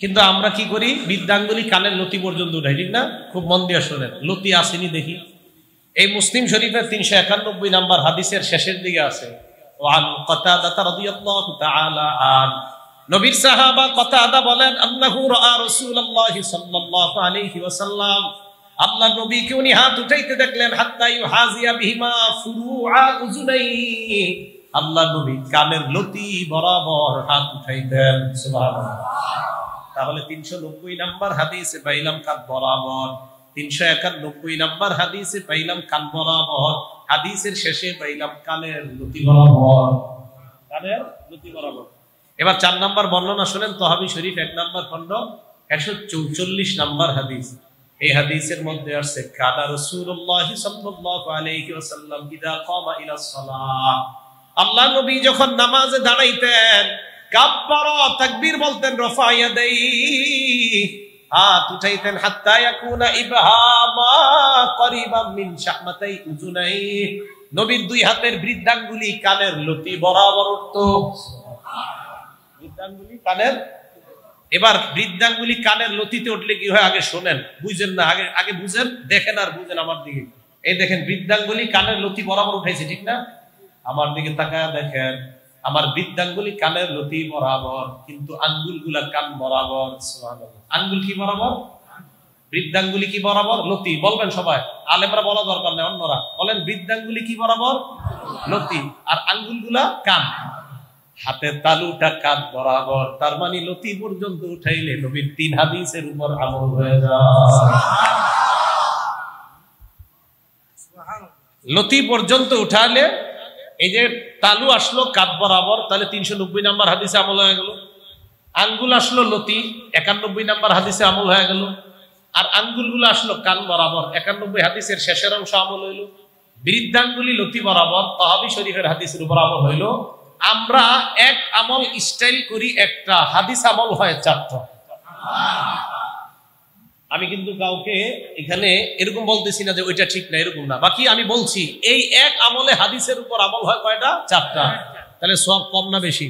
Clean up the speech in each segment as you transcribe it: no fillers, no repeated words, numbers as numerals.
কিন্তু আমরা কি করি, বৃদ্ধাঙ্গুলি কানের লতি পর্যন্ত উঠাই, ঠিক না? খুব মন দিয়ে শোনেন, লতি আসেনি দেখি। এই মুসলিম শরীফের 391 নাম্বার হাদিসের শেষের দিকে আছে, ওয়ান কাতাদা রাদিয়াল্লাহু তাআলা আন, নবীর সাহাবা কাতাদা বলেন, আল্লাহু রাআ রাসূলুল্লাহ সাল্লাল্লাহু আলাইহি ওয়াসাল্লাম, আল্লাহর নবীকে উনি হাত উঠাইতে দেখলেন, হাত্তা ইউহাজিয়া বিহিমা ফুরুআ উযুনাইহি, আল্লাহর নবী কানের লতি বরাবর হাত উঠাইতেন। সুবহানাল্লাহ। তাহলে 390 নাম্বার হাদিসে পাইলাম কান বরাবর, 391 নাম্বার হাদিসে পাইলাম কান বরাবর, হাদিসের শেষে পাইলাম কানের লতি বরাবর, কানের লতি বরাবর। এবার 4 নাম্বার বর্ণনা শুনেন, তহাবি শরীফ 1 নাম্বার খণ্ড 144 নাম্বার হাদিস। এই হাদিসের মধ্যে আসছে, কানা রাসূলুল্লাহ সাল্লাল্লাহু আলাইহি ওয়াসাল্লাম ইযা কামা ইলা সালাহ, আল্লাহ নবী যখন নামাজে দাঁড়াইতেন, কাব্বারা তাকবীর বলতেন, রাফা ইয়াদাইহি হাত উঠাইতেন, হাত্তা ইয়াকুনা ইবহামা করিবাম মিন শাহমাতাই উযুনাইহি, নবীর দুই হাতের বৃদ্ধাঙ্গুলি কানের লতি বরাবর উঠতো। বৃদ্ধাঙ্গুলি কানের, এবার বৃদ্ধাঙ্গুলি কানের লতিতে উঠলে কি হয় আগে শোনেন, বুঝেন না, আগে বুঝেন, দেখেন আর বুঝেন আমার দিকে। এই দেখেন বৃদ্ধাঙ্গুলি কানের লতি বরাবর উঠাইছে, ঠিক না? আমার দিকে তাকায় দেখেন, আমার বৃদ্ধাঙ্গুলি কানের লতি বরাবর, কিন্তু আঙ্গুলগুলা কান বরাবর। সুবহানাল্লাহ। আঙ্গুল কি বরাবর? বৃদ্ধাঙ্গুলি কি বরাবর? লতি। বলবেন সবাই, আলেমরা বলা দরকার নেই, অন্যরা বলেন বৃদ্ধাঙ্গুলি কি বরাবর? লতি। আর আঙ্গুলগুলা কান, হাতের তালুটা কান বরাবর। তার মানে লতি পর্যন্ত উঠাইলে নবীর 3 হাদিসের উপর আমল হয়ে যায়। লতি পর্যন্ত উঠালে, এই যে তালু আসলো কাঁধ বরাবর, তাহলে 390 নাম্বার হাদিসে আমল হয়ে গেল। আঙ্গুল আসলো লতি, 91 নাম্বার হাদিসে আমল হয়ে গেল। আর আঙ্গুলগুলো আসলো কান বরাবর, 91 হাদিসের শেষের অংশ আমল হইল। বৃদ্ধাঙ্গুলি লতি বরাবর, তাহাবি শরীফের হাদিসের উপর আমল হইল। আমরা এক আমল স্টাইল করি একটা, হাদিস আমল হয় 4টা। আমি কিন্তু কাউকে এখানে এরকম বলতেছি না যে ওইটা ঠিক না, এরকম না। বাকি আমি বলছি, এই এক আমলে হাদিসের উপর আমল হয় কয়টা? 4টা। তাহলে সব কম না বেশি?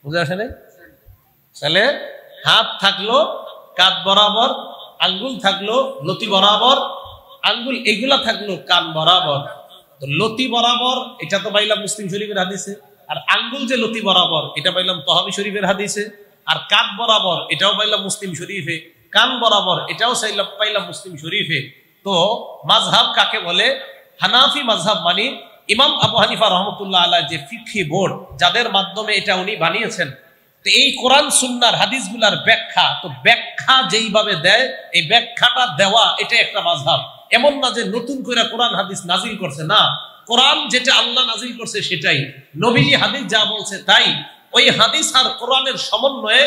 বুঝে আসে নাই? তাহলে হাত থাকলো কাঁধ বরাবর, আঙ্গুল থাকলো লতি বরাবর, আঙ্গুল এগুলা থাকলো কান বরাবর। তো লতি বরাবর এটা তো পাইলাম মুসলিম শরীফের হাদিসে, আর আঙ্গুল যে লতি বরাবর এটা পাইলাম তাহাবি শরীফের হাদিসে, আর কাঁধ বরাবর এটাও পাইলাম মুসলিম শরীফে, কান বরাবর এটাও পাইলাম মুসলিম শরীফে। তো মাযহাব কাকে বলে? হানাফি মাযহাব মানে ইমাম আবু হানিফা রহমতুল্লাহ আলাইহ যে ফিকহি বোর্ড, যাদের মাধ্যমে এটা উনি বানিয়েছেন। তো এই কোরআন সুন্নাহর হাদিসগুলার ব্যাখ্যা, তো ব্যাখ্যা যেইভাবে দেয়, এই ব্যাখ্যাটা দেওয়া এটা একটা মাযহাব। এমন না যে নতুন করে কোরআন হাদিস নাজিল করছে, না, কোরআন যেটা আল্লাহ নাজিল করছে সেটাই, নবীজি হাদিস যা বলছে তাই। ওই হাদিস আর কোরআনের সমন্বয়ে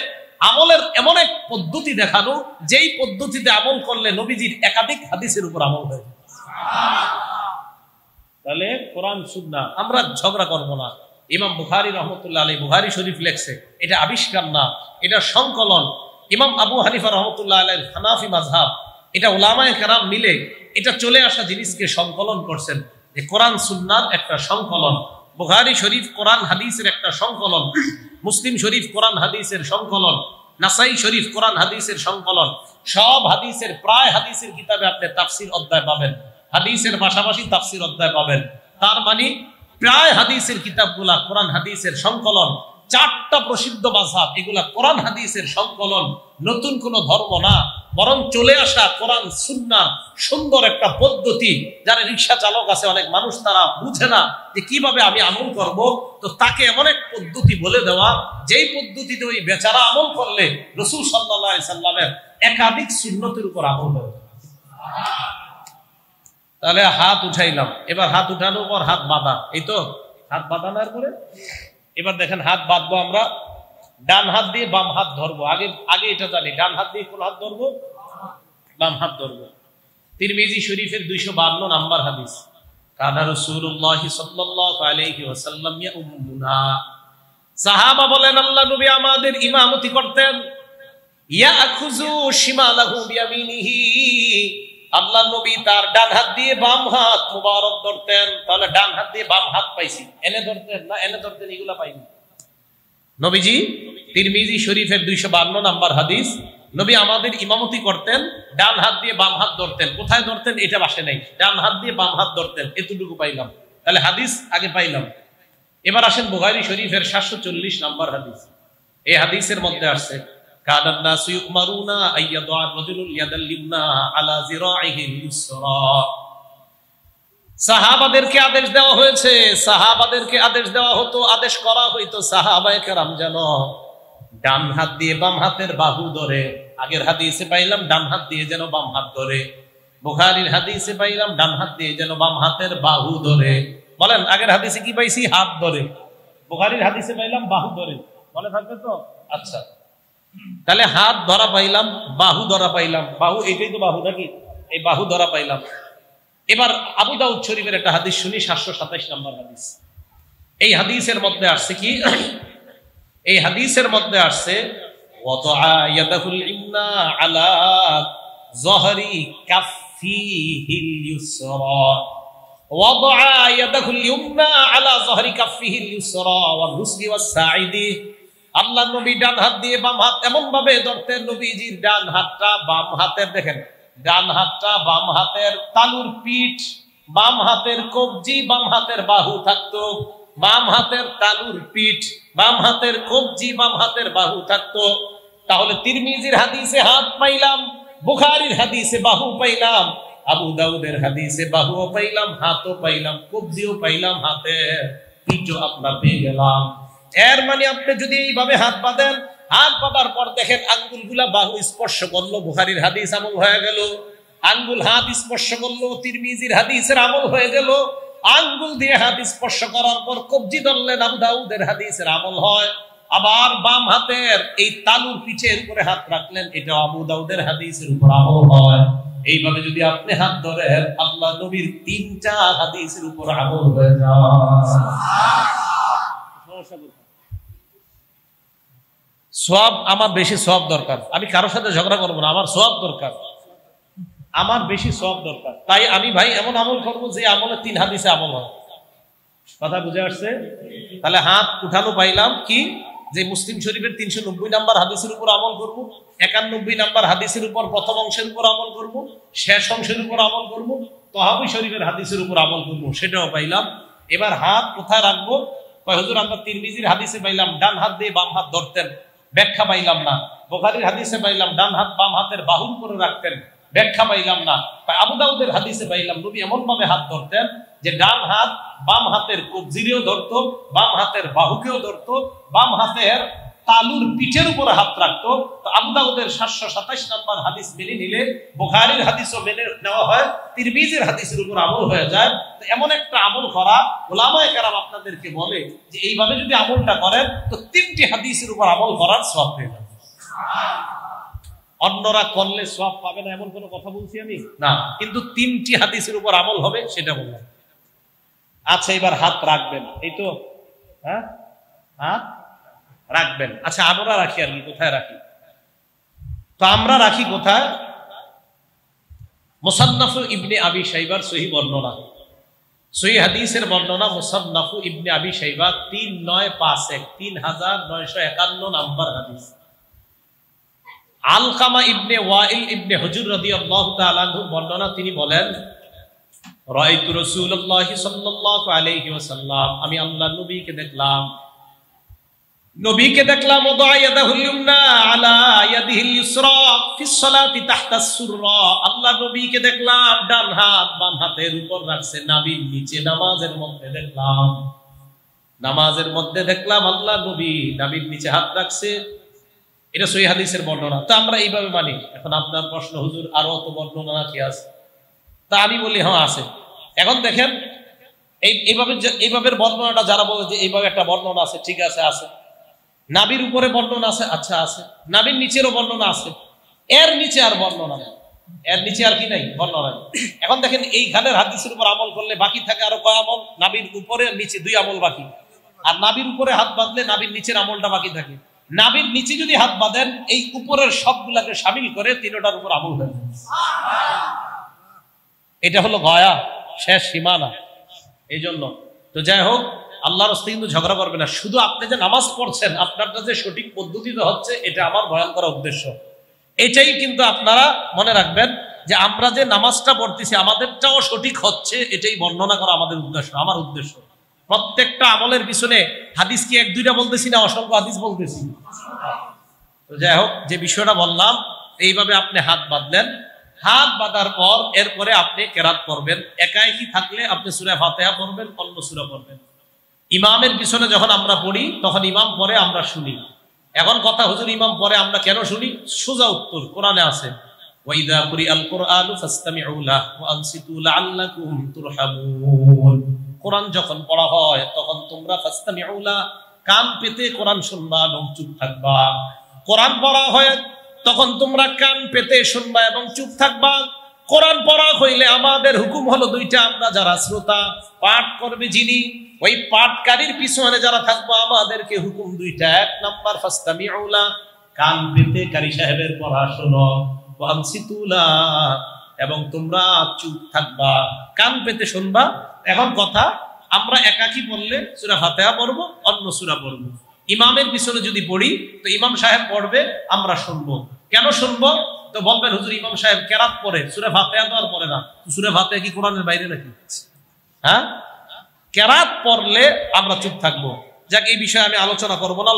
আমলের এমন এক পদ্ধতি দেখানো, যেই পদ্ধতিতে আমল করলে নবীজির একাধিক হাদিসের উপর আমল হয়। তাহলে কোরআন সুন্নাহ আমরা ঝগড়া করবো না। ইমাম বুখারী রহমতুল্লাহ আলাইহি বুখারী শরীফ লেখছে, এটা আবিষ্কার না, এটা সংকলন। ইমাম আবু হানিফা রহমতুল্লাহ আলাইহি হানাফি মাযহাব, এটা উলামায়ে কেরাম মিলে এটা চলে আসা জিনিসকে সংকলন করছেন। যে কোরআন সুন্নাহর একটা সংকলন, বুখারী শরীফ কোরআন হাদিসের একটা সংকলন, মুসলিম শরীফ কোরআন হাদিসের সংকলন, নাসাই শরীফ কোরআন হাদিসের সংকলন। সব হাদিসের, প্রায় হাদিসের কিতাবে আপনি তাফসীর অধ্যায় পাবেন, হাদিসের পাশাপাশি তাফসীর অধ্যায় পাবেন। তার মানে প্রায় হাদিসের কিতাবগুলা কোরআন হাদিসের সংকলন। 4টা প্রসিদ্ধ মাযহাব, এগুলা কোরআন হাদিসের সংকলন, নতুন কোন ধর্ম না, বরং চলে আসা কোরআন সুন্নাহ সুন্দর একটা পদ্ধতি। যারা রিকশা চালক আছে, অনেক মানুষ তারা বুঝে না যে কিভাবে আমি আমল করব, তো তাকে এমন এক পদ্ধতি বলে দেওয়া, যেই পদ্ধতিতে ওই বেচারা আমল করলে রাসূল সাল্লাল্লাহু আলাইহি সাল্লামের একাধিক সুন্নতের উপর আমল হবে। তাহলে হাত উঠাইলাম, এবার হাত উঠানোর পর হাত বাঁধা, এই তো হাত বাঁধানোর পরে এবার দেখেন হাত বাঁধবো আমরা। ডান হাত দিয়ে বাম হাত ধরবো, আগে এটা জানি, ডান হাত দিয়ে কোন হাত ধরবো? বাম হাত ধরবো। তিরমিজি শরীফের 252 নাম্বার হাদিস, কানা রাসূলুল্লাহ সাল্লাল্লাহু আলাইহি ওয়াসাল্লাম ইয়াউমুনা, সাহাবা বলেন আল্লাহ নবী আমাদের ইমামতি করতেন। ইয়াখুযু শিমালাহু বিয়ামিনিহি, আল্লাহ নবী তার ডান হাত দিয়ে বাম হাত মুবারক ধরতেন। তাহলে ডান হাত দিয়ে বাম হাত পাইছি, এনে ধরতেন না এনে ধরতেন, এগুলা পাইনি। নবীজি তিরমিজি শরীফের 252 নাম্বার হাদিস, নবী আমাদের ইমামতি করতেন, ডান হাত দিয়ে বাম হাত ধরতেন। কোথায় ধরতেন এটা আসে নাই, ডান হাত দিয়ে বাম হাত ধরতেন, এতটুকু পাইলাম। তাহলে হাদিস আগে পাইলাম। এবার আসেন বুখারী শরীফের 740 নাম্বার হাদিস। এই হাদিসের মধ্যে আসছে কানান নাসু ইউমারুনা আইয়াদু আর-রাজুলুল ইয়াদাল লিমনা আলা জিরাইহিল ইউসরা। সাহাবাদেরকে আদেশ দেওয়া হয়েছে, সাহাবাদেরকে আদেশ দেওয়া হতো, আদেশ করা হইতো সাহাবায়ে কেরাম যেন ডান হাত দিয়ে বাম হাতের বাহু ধরে। আগের হাদিসে পাইলাম ডান হাত দিয়ে যেন বাম হাত ধরে, বুখারীর হাদিসে পাইলাম ডান হাত দিয়ে যেন বাম হাতের বাহু ধরে। বলেন আগের হাদিসে কি পাইছি? হাত ধরে। বুখারীর হাদিসে পাইলাম বাহু ধরে। মনে থাকবে তো? আচ্ছা, তাহলে হাত ধরা পাইলাম, বাহু ধরা পাইলাম। বাহু এটাই তো বাহু নাকি? এই বাহু ধরা পাইলাম। এবার আবু দাউদ শরীফের একটা হাদিস শুনি, 727 নম্বর হাদিস। এই হাদিসের মধ্যে আসছে কি? এই হাদিসের মধ্যে আসছে ওয়াদা ইয়াদাহুল ইমনা আলা যহরি কাফফিহিল ইউসরা, ওয়াদা ইয়াদাহুল ইমনা আলা যহরি কাফফিহিল ইউসরা ওয়াল রুসলি ওয়াস সাঈদি। আল্লাহ নবী ডান হাত দিয়ে বাম হাত এমন ভাবে ধরতেন, নবীজির ডান হাতটা বাম হাতের, দেখেন ডান হাতটা বাম হাতের তালুর পিঠ, বাম হাতের কবজি, বাম হাতের বাহু থাকতো, বাম হাতের তালুর পিঠ, বাম হাতের কবজি, বাম হাতের বাহু থাকতো। তাহলে তিরমিজির হাদিসে হাত পাইলাম, বুখারীর হাদিসে বাহু পাইলাম, আবু দাউদের হাদিসে বাহুও পাইলাম, হাতও পাইলাম, কবজিও পাইলাম, হাতের পিঠও আপনার পেয়ে গেলাম। এর মানে আপনি যদি এইভাবে হাত বাঁধেন, হাত বাঁধার পর দেখেন আঙ্গুলগুলা বাহু স্পর্শ করলো, বুখারীর হাদিস আমল হয়ে গেল। আঙ্গুল হাত স্পর্শ করলো, তিরমিজির হাদিসের আমল হয়ে গেল। আঙ্গুল দিয়ে হাত স্পর্শ করার পর কবজি ধরলেন, আবু দাউদের হাদিসের আমল হয়। আবার বাম হাতের এই তালুর পিঠের উপরে হাত রাখলেন, এটা আবু দাউদের হাদিসের উপর আমল হয়। এইভাবে যদি আপনি হাত ধরেন, আল্লাহ নবীর 3টা হাদিসের উপর আমল হয়ে যায়। সওয়াব আমার বেশি সওয়াব দরকার, আমি কারোর সাথে ঝগড়া করবো না, আমার সওয়াব দরকার, আমার বেশি সওয়াব দরকার। তাই আমি ভাই এমন আমল করবো যে আমলে 3 হাদিসে আমল হয়। কথা বুঝে আসছে? তাহলে হাত উঠানো পাইলাম কি, যে মুসলিম শরীফের 390 নাম্বার হাদিসের উপর আমল করব, 91 নাম্বার হাদিসের উপর প্রথম অংশের উপর আমল করব, শেষ অংশের উপর আমল করব, তহাবি শরীফের হাদিসের উপর আমল করব, সেটাও পাইলাম। এবার হাত কোথায় রাখবো? হুজুর আমরা তিরমিজির হাদিসে পাইলাম ডান হাত দিয়ে বাম হাত ধরতেন, ব্যাখ্যা পাইলাম না। বুখারীর হাদিসে পাইলাম ডান হাত বাম হাতের বাহুর উপরে রাখতেন, ব্যাখ্যা পাইলাম না। আবু দাউদের হাদিসে পাইলাম নবী এমন ভাবে হাত ধরতেন যে ডান হাত বাম হাতের কবজিরেও ধরতো, বাম হাতের বাহুকেও ধরতো, বাম হাতের তালুর পিঠের উপরে হাত রাখতো। তো আবু দাউদের 727 নম্বর হাদিস মেনে নিলে বুখারীর হাদিসও মেনে নেওয়া হয়, তিরমিজির হাদিসের উপর আমল হয়ে যায়। তো এমন একটা আমল করা, উলামায়ে কেরাম আপনাদেরকে বলে যে এইভাবে যদি আমলটা করেন তো 3টি হাদিসের উপর আমল করার সওয়াব পেয়ে যাবেন। অন্যরা করলে সওয়াব পাবে না এমন কোনো কথা বলছি আমি না, কিন্তু 3টি হাদিসের উপর আমল হবে সেটা বললাম। আচ্ছা, এবার হাত রাখবেন, এই তো, হ্যাঁ হাত রাখবেন। আচ্ছা আমরা রাখি আর কি, কোথায় রাখি? তো আমরা রাখি কোথায়? মুসান্নাফু ইবনে আবি শাইবার সহিহ বর্ণনা, সহিহ হাদিসের বর্ণনা, মুসান্নাফু ইবনে আবি শাইবা 3951, 3951 নাম্বার হাদিস। আলকামা ইবনে ওয়াইল ইবনে হুজুর রাদিয়াল্লাহু তাআলা আনহু বর্ণনা, তিনি বলেন রাআইতু রাসূলুল্লাহ সাল্লাল্লাহু আলাইহি ওয়াসাল্লাম, আমি আল্লাহর নবীকে দেখলাম, নবীকে দেখলাম ওদা ইয়াদাহুল ইউমনা আলা ইয়াদিহিল ইউসরা ফিস সালাতি তাহতাস সুররা, আল্লাহর নবীকে দেখলাম ডান হাত বাম হাতের উপর রাখছে নাভির নিচে, নামাজের মধ্যে দেখলাম, নামাজের মধ্যে দেখলাম আল্লাহর নবী নাভির নিচে হাত রাখছে। এটা সহিহ হাদিসের বর্ণনা। তো আমরা এইভাবে মানি। এখন আপনার প্রশ্ন, হুজুর আরো তো বর্ণনা কি আছে? তা আমি বলি হ্যাঁ আছে। এখন দেখেন এইভাবে বর্ণনাটা যারা বলে যে এইভাবে একটা বর্ণনা আছে, ঠিক আছে, আছে। নাভির উপরে বর্ণনা আছে, আচ্ছা আছে। নাভির নিচেরও বর্ণনা আছে, এর নিচে আর বর্ণনা নেই, এর নিচে আর কি নাই, বর্ণনা নেই। এখন দেখেন এই খানের হাদিসের উপর আমল করলে বাকি থাকে আরো কয় আমল? নাভির উপরে নিচে 2 আমল বাকি, আর নাভির উপরে হাত বাঁধলে নাভির নিচের আমলটা বাকি থাকে। নাভির নিচে যদি হাত বাঁধেন এই উপরের সবগুলাকে শামিল করে 3টার উপর আমল হয়ে যায়। এটা হলো গয়া, শেষ সীমানা। এই জন্য তো যাই হোক, আল্লাহর রাস্তায় কিন্তু ঝগড়া করবে না। শুধু আপনি যে নামাজ পড়ছেন আপনারটা যে সঠিক পদ্ধতিতে হচ্ছে এটা আমার বয়ান করা উদ্দেশ্য। এটাই কিন্তু আপনারা মনে রাখবেন যে আমরা যে নামাজটা পড়তেছি আমাদেরটাও সঠিক হচ্ছে, এটাই বর্ণনা করা আমাদের উদ্দেশ্য, আমার উদ্দেশ্য। প্রত্যেকটা আমলের পিছনে হাদিস কি এক দুইটা বলতেছি না, অসংখ্য হাদিস বলতেছি। তো যাই হোক, যে বিষয়টা বললাম, এইভাবে আপনি হাত বাঁধলেন। হাত বাঁধার পর এরপরে আপনি কেরাত পড়বেন। একা একই থাকলে আপনি সূরা ফাতিহা পড়বেন, অন্য সূরা পড়বেন। ইমামের পিছনে যখন আমরা পড়ি তখন ইমাম পড়ে আমরা শুনি। এখন কথা, হুজুর ইমাম পড়ে আমরা কেন শুনি? সোজা উত্তর কোরআনে আছে, ওয়াইদা কুরিআল কুরআনু ফাসতামিউ লাহু ওয়া আনসিতু লাআল্লাকুম তুরহামুন। কোরআন যখন পড়া হয় তখন তোমরা ফাসতামিউ লাহু, কান পেতে কোরআন শুনবা এবং চুপ থাকবা। কোরআন পড়া হয় তখন তোমরা কান পেতে শুনবা এবং চুপ থাকবা। কোরআন পড়া হইলে আমাদের হুকুম হলো দুইটা, আমরা যারা শ্রোতা, পাঠ করবে যিনি, ওই পাঠকারীর পিছনে যারা থাকবো আমাদেরকে হুকুম দুইটা। এক নাম্বার ফাসতামিউ লাহু, কান পেতে কারি সাহেবের পড়া শোনো, ওয়া আনসিতু লাহু, এবং তোমরা চুপ থাকবা, কান পেতে শুনবা। এখন কথা, আমরা একাকি পড়লে সূরা ফাতিহা পড়বো, অন্য সূরা পড়বো। ইমামের পিছনে যদি পড়ি তো ইমাম সাহেব পড়বে, আমরা শুনবো। কেন শুনবো? তো বলবেন হুজুর ইমাম সাহেব কেরাত পড়ে, সূরা ফাতিহা তো আর পড়ে না। সূরা ফাতিহা কি কোরআনের বাইরে নাকি? হ্যাঁ, কেরাত পড়লে আমরা চুপ থাকবো। যাক, এই বিষয়ে আমি আলোচনা করবো না,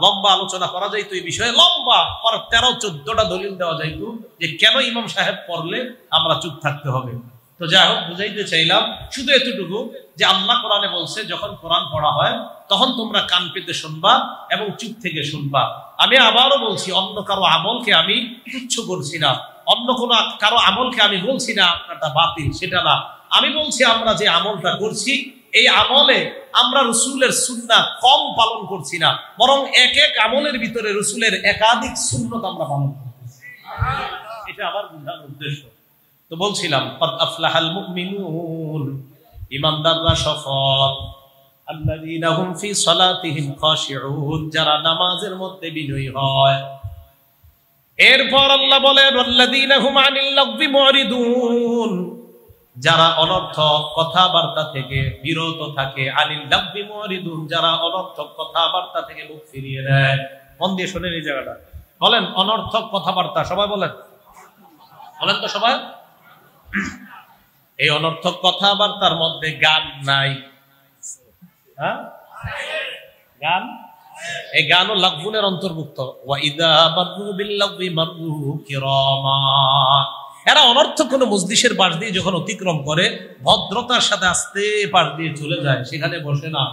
লম্বা আলোচনা করা যাইতো এই বিষয়ে, লম্বা 13-14টা দলিল দেওয়া যাইতো যে কেন ইমাম সাহেব পড়লে আমরা চুপ থাকতে হবে। তো যাই হোক, বুঝাইতে চাইলাম শুধু এতটুকু যে আল্লাহ কোরআনে বলছে যখন কোরআন পড়া হয় তখন তোমরা কান পেতে শুনবা এবং চুপ থেকে শুনবা। আমি আবারও বলছি, অন্য কারো আমলকে আমি তুচ্ছ করছি না, অন্য কোনো কারো আমলকে আমি বলছি না আপনারটা বাতিল, সেটা না। আমি বলছি আমরা যে আমলটা করছি এই আমলে আমরা রসুলের সুন্নাহ কম পালন করছি না, বরং এক এক আমলের ভিতরে রসুলের একাধিক সুন্নাত আমরা পালন করছি। এটা আমার বোঝার উদ্দেশ্য। তো বলছিলাম, ক্বাদ আফলাহাল মুমিনুন, ঈমানদাররা সফল, আল্লাযীনা হুম ফি সালাতিহিম খাশিউন, যারা নামাজের মধ্যে বিনয়ী হয়। এরপর আল্লাহ বলেন, ওয়াল্লাযীনা হুম আনিল লাগবি মুরিদুন, যারা অনর্থক কথাবার্তা থেকে বিরত থাকে। আনিল লাগবি মুরিদুন, যারা অনর্থক কথাবার্তা থেকে মুখ ফিরিয়ে নেয়। মন দিয়ে শুনেন এই জায়গাটা। বলেন অনর্থক কথাবার্তা, সবাই বলেন, বলেন তো সবাই। এই অনর্থক কথাবার্তার মধ্যে গান নাই? হ্যাঁ, গান, এই গানও লাগবুনের অন্তর্ভুক্ত। ওয়াইদা মাররু বিল লাগবি মাররু কিরামা, এরা অনর্থক কোন মজলিসের পাশ দিয়ে যখন অতিক্রম করে ভদ্রতার সাথে আস্তে পাশ দিয়ে চলে যায়, সেখানে বসে না।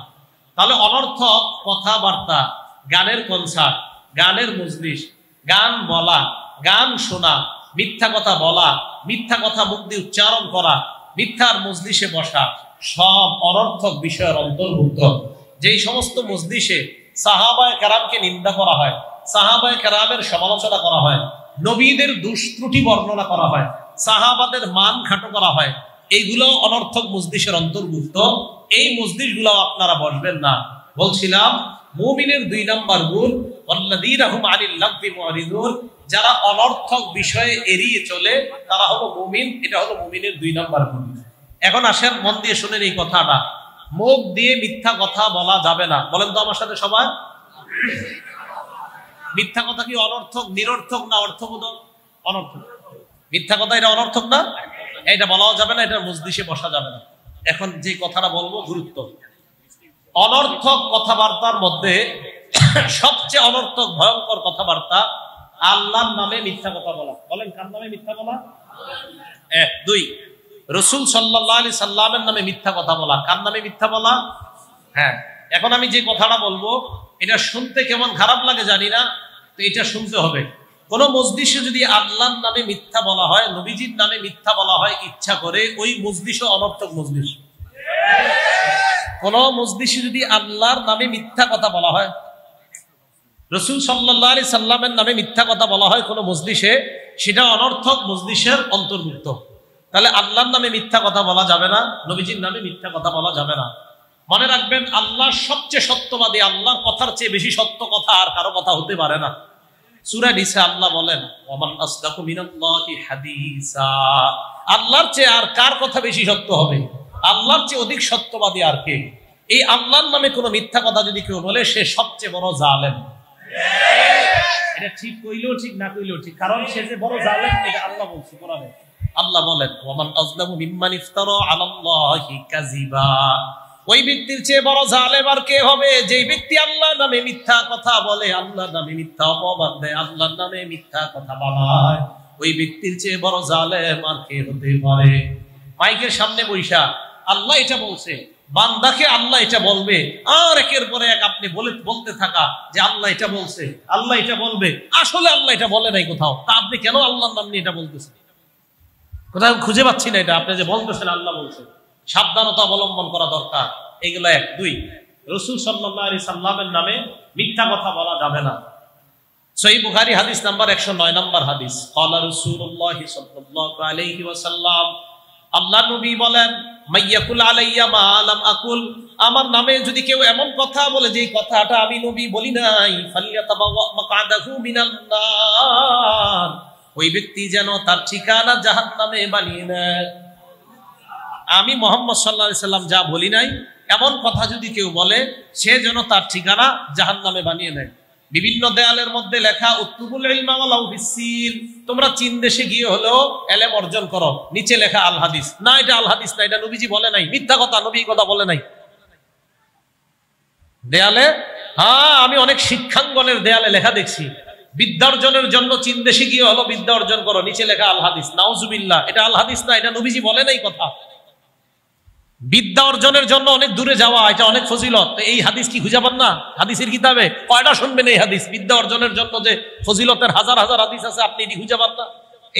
তাহলে অনর্থক কথাবার্তা, গানের কনসার্ট, গানের মজলিস, গান বলা, গান শোনা, মিথ্যা কথা বলা, মিথ্যা কথা মুখ দিয়ে উচ্চারণ করা, মিথ্যার মজলিসে বসা, সব অনর্থক বিষয়ের অন্তর্ভুক্ত। যেই সমস্ত মজলিসে সাহাবায়ে কেরামকে নিন্দা করা হয়, সাহাবায়ে কেরামের সমালোচনা করা হয়, নবীদের দুষ্ত্রুটি বর্ণনা করা হয়, সাহাবাদের মান খাটো করা হয়, এইগুলো অনর্থক মজলিসের অন্তর্ভুক্ত। এই মজলিসগুলো আপনারা বসবেন না। বলছিলাম মুমিনের 2 নাম্বার গুণ, ওয়াল্লাযীনা হুম আনিল লাগবি মুরিদুন, যারা অনর্থক বিষয়ে এড়িয়ে চলে তারা হলো মুমিন। এটা হলো মুমিনের 2 নাম্বার গুণ। এখন আসেন, মন দিয়ে শুনেন এই কথাটা। মুখ দিয়ে মিথ্যা কথা বলা যাবে না। বলেন তো আমার সাথে সবাই। মিথ্যা কথা কি অনর্থক, নিরর্থক না অর্থবোধক? অনর্থক। মিথ্যা কথা এটা অনর্থক না, এটা বলাও যাবে না, এটা মজলিসে বসা যাবে না। এখন যে কথাটা বলবো গুরুত্ব। অনর্থক কথাবার্তার মধ্যে সবচেয়ে অনর্থক ভয়ঙ্কর কথাবার্তা আল্লাহর নামে মিথ্যা কথা বলা। বলেন কার নামে মিথ্যা বলা? 1 2 রাসূল সাল্লাল্লাহু আলাইহি সাল্লামের নামে মিথ্যা কথা বলা। কার নামে মিথ্যা বলা? হ্যাঁ। এখন আমি যে কথাটা বলবো এটা শুনতে কেমন খারাপ লাগে জানি না, তো এটা শুনতে হবে। কোন মজলিসে যদি আল্লাহর নামে মিথ্যা বলা হয়, নবীজির নামে মিথ্যা বলা হয় ইচ্ছা করে, ওই মজলিসও অনর্থক মজলিস। কোন মজলিসে যদি আল্লাহর নামে মিথ্যা কথা বলা হয়, রাসূল সাল্লাল্লাহু আলাইহি সাল্লামের নামে মিথ্যা কথা বলা হয় কোন মজলিসে, সেটা অনর্থক মজলিসের অন্তর্ভুক্ত। তাহলে আল্লাহর নামে মিথ্যা কথা বলা যাবে না, নবীজির নামে মিথ্যা কথা বলা যাবে না। মনে রাখবেন, আল্লাহ সবচেয়ে সত্যবাদী, আল্লাহর কথার চেয়ে বেশি সত্য কথা আর কারো কথা হতে পারে না। সূরা নিসা আল্লাহ বলেন, ওয়ামান আসদাকু মিনাল্লাহি হাদিসা, আল্লাহর চেয়ে আর কার কথা বেশি সত্য হবে? আল্লাহর চেয়ে অধিক সত্যবাদী আর কে? এই আল্লাহর নামে কোনো মিথ্যা কথা যদি কেউ বলে সে সবচেয়ে বড় জালেম। এটা ঠিক কইলেও ঠিক, না কইলেও ঠিক, কারণ সে যে বড় জালেম এটা আল্লাহ বলছে কোরআনে। আল্লাহ বলেন ওয়ামান আযলামু মিম্মান ইফতারা আলাল্লাহি কাযিবা, ওই ব্যক্তির চেয়ে বড় জালেম আর কে হবে যেই ব্যক্তি আল্লাহর নামে মিথ্যা কথা বলে, আল্লাহর নামে মিথ্যা অপবাদ দেয়, আল্লাহর নামে মিথ্যা কথা বানায়। ওই ব্যক্তির চেয়ে বড় জালেম আর কে হতে পারে? মাইকের সামনে বৈশা আল্লাহ এটা বলছে, বান্দাকে আল্লাহ এটা বলবে, আর একের পরে এক আপনি বলতে থাকা যে আল্লাহ এটা বলছে, আল্লাহ এটা বলবে। আসলে আল্লাহ এটা বলে নাই কোথাও, তা আপনি কেন আল্লাহর নাম নিয়ে এটা বলতেছেন? কোথাও খুঁজে পাচ্ছি না এটা, আপনি যে বলতেছেন আল্লাহ বলছে। সাবধানতা অবলম্বন করা দরকার। এগুলো এক। দুই, রাসূল সাল্লাল্লাহু আলাইহি সাল্লামের নামে মিথ্যা কথা বলা যাবে না। সহিহ বুখারী হাদিস নাম্বার 109 নম্বর হাদিস, ক্বালা রাসূলুল্লাহ সাল্লাল্লাহু আলাইহি ওয়াসাল্লাম, আল্লাহ নবী বলেন, মাইয়াকুল আলাইয়া মা লাম আকুল, আমার নামে যদি কেউ এমন কথা বলে যে কথাটা আমি নবী বলি নাই, ফালিয়াতাবাওয়া মাকআদাহু মিনান নার, ওই ব্যক্তি যেন তার ঠিকানা জাহান্নামে বানিয়ে নেয়। আমি মুহাম্মদ সাল্লাল্লাহু আলাইহি সাল্লাম যা বলি নাই এমন কথা যদি কেউ বলে সে যেন তার ঠিকানা জাহান্নামে বানিয়ে নেয়। বিভিন্ন দেয়ালের মধ্যে লেখা উত্তুবুল ইলমা ওয়ালাউ বিসসিন, তোমরা চীন দেশে গিয়ে হলেও ইলম অর্জন করো। নিচে লেখা আল হাদিস। না, এটা আল হাদিস না, এটা নবীজি বলে নাই, মিথ্যা কথা, নবী কথা বলে নাই। দেয়ালে, হ্যাঁ আমি অনেক শিক্ষাঙ্গনের দেয়ালে লেখা দেখছি, বিদ্যা অর্জনের জন্য চীন দেশে গিয়ে হলো বিদ্যা অর্জন করো, নিচে লেখা আল হাদিস। নাউজুবিল্লাহ, এটা আল হাদিস না, এটা নবীজি বলে নাই কথা। বিদ্যা অর্জনের জন্য অনেক দূরে যাওয়া এটা অনেক ফজিলত, এই হাদিস কি খুঁজে পান না? হাদিসের কিতাবে কয়টা শুনবেন এই হাদিস? বিদ্যা অর্জনের জন্য যে ফজিলতের হাজার হাজার হাদিস আছে, আপনি এটি খুঁজে পান না?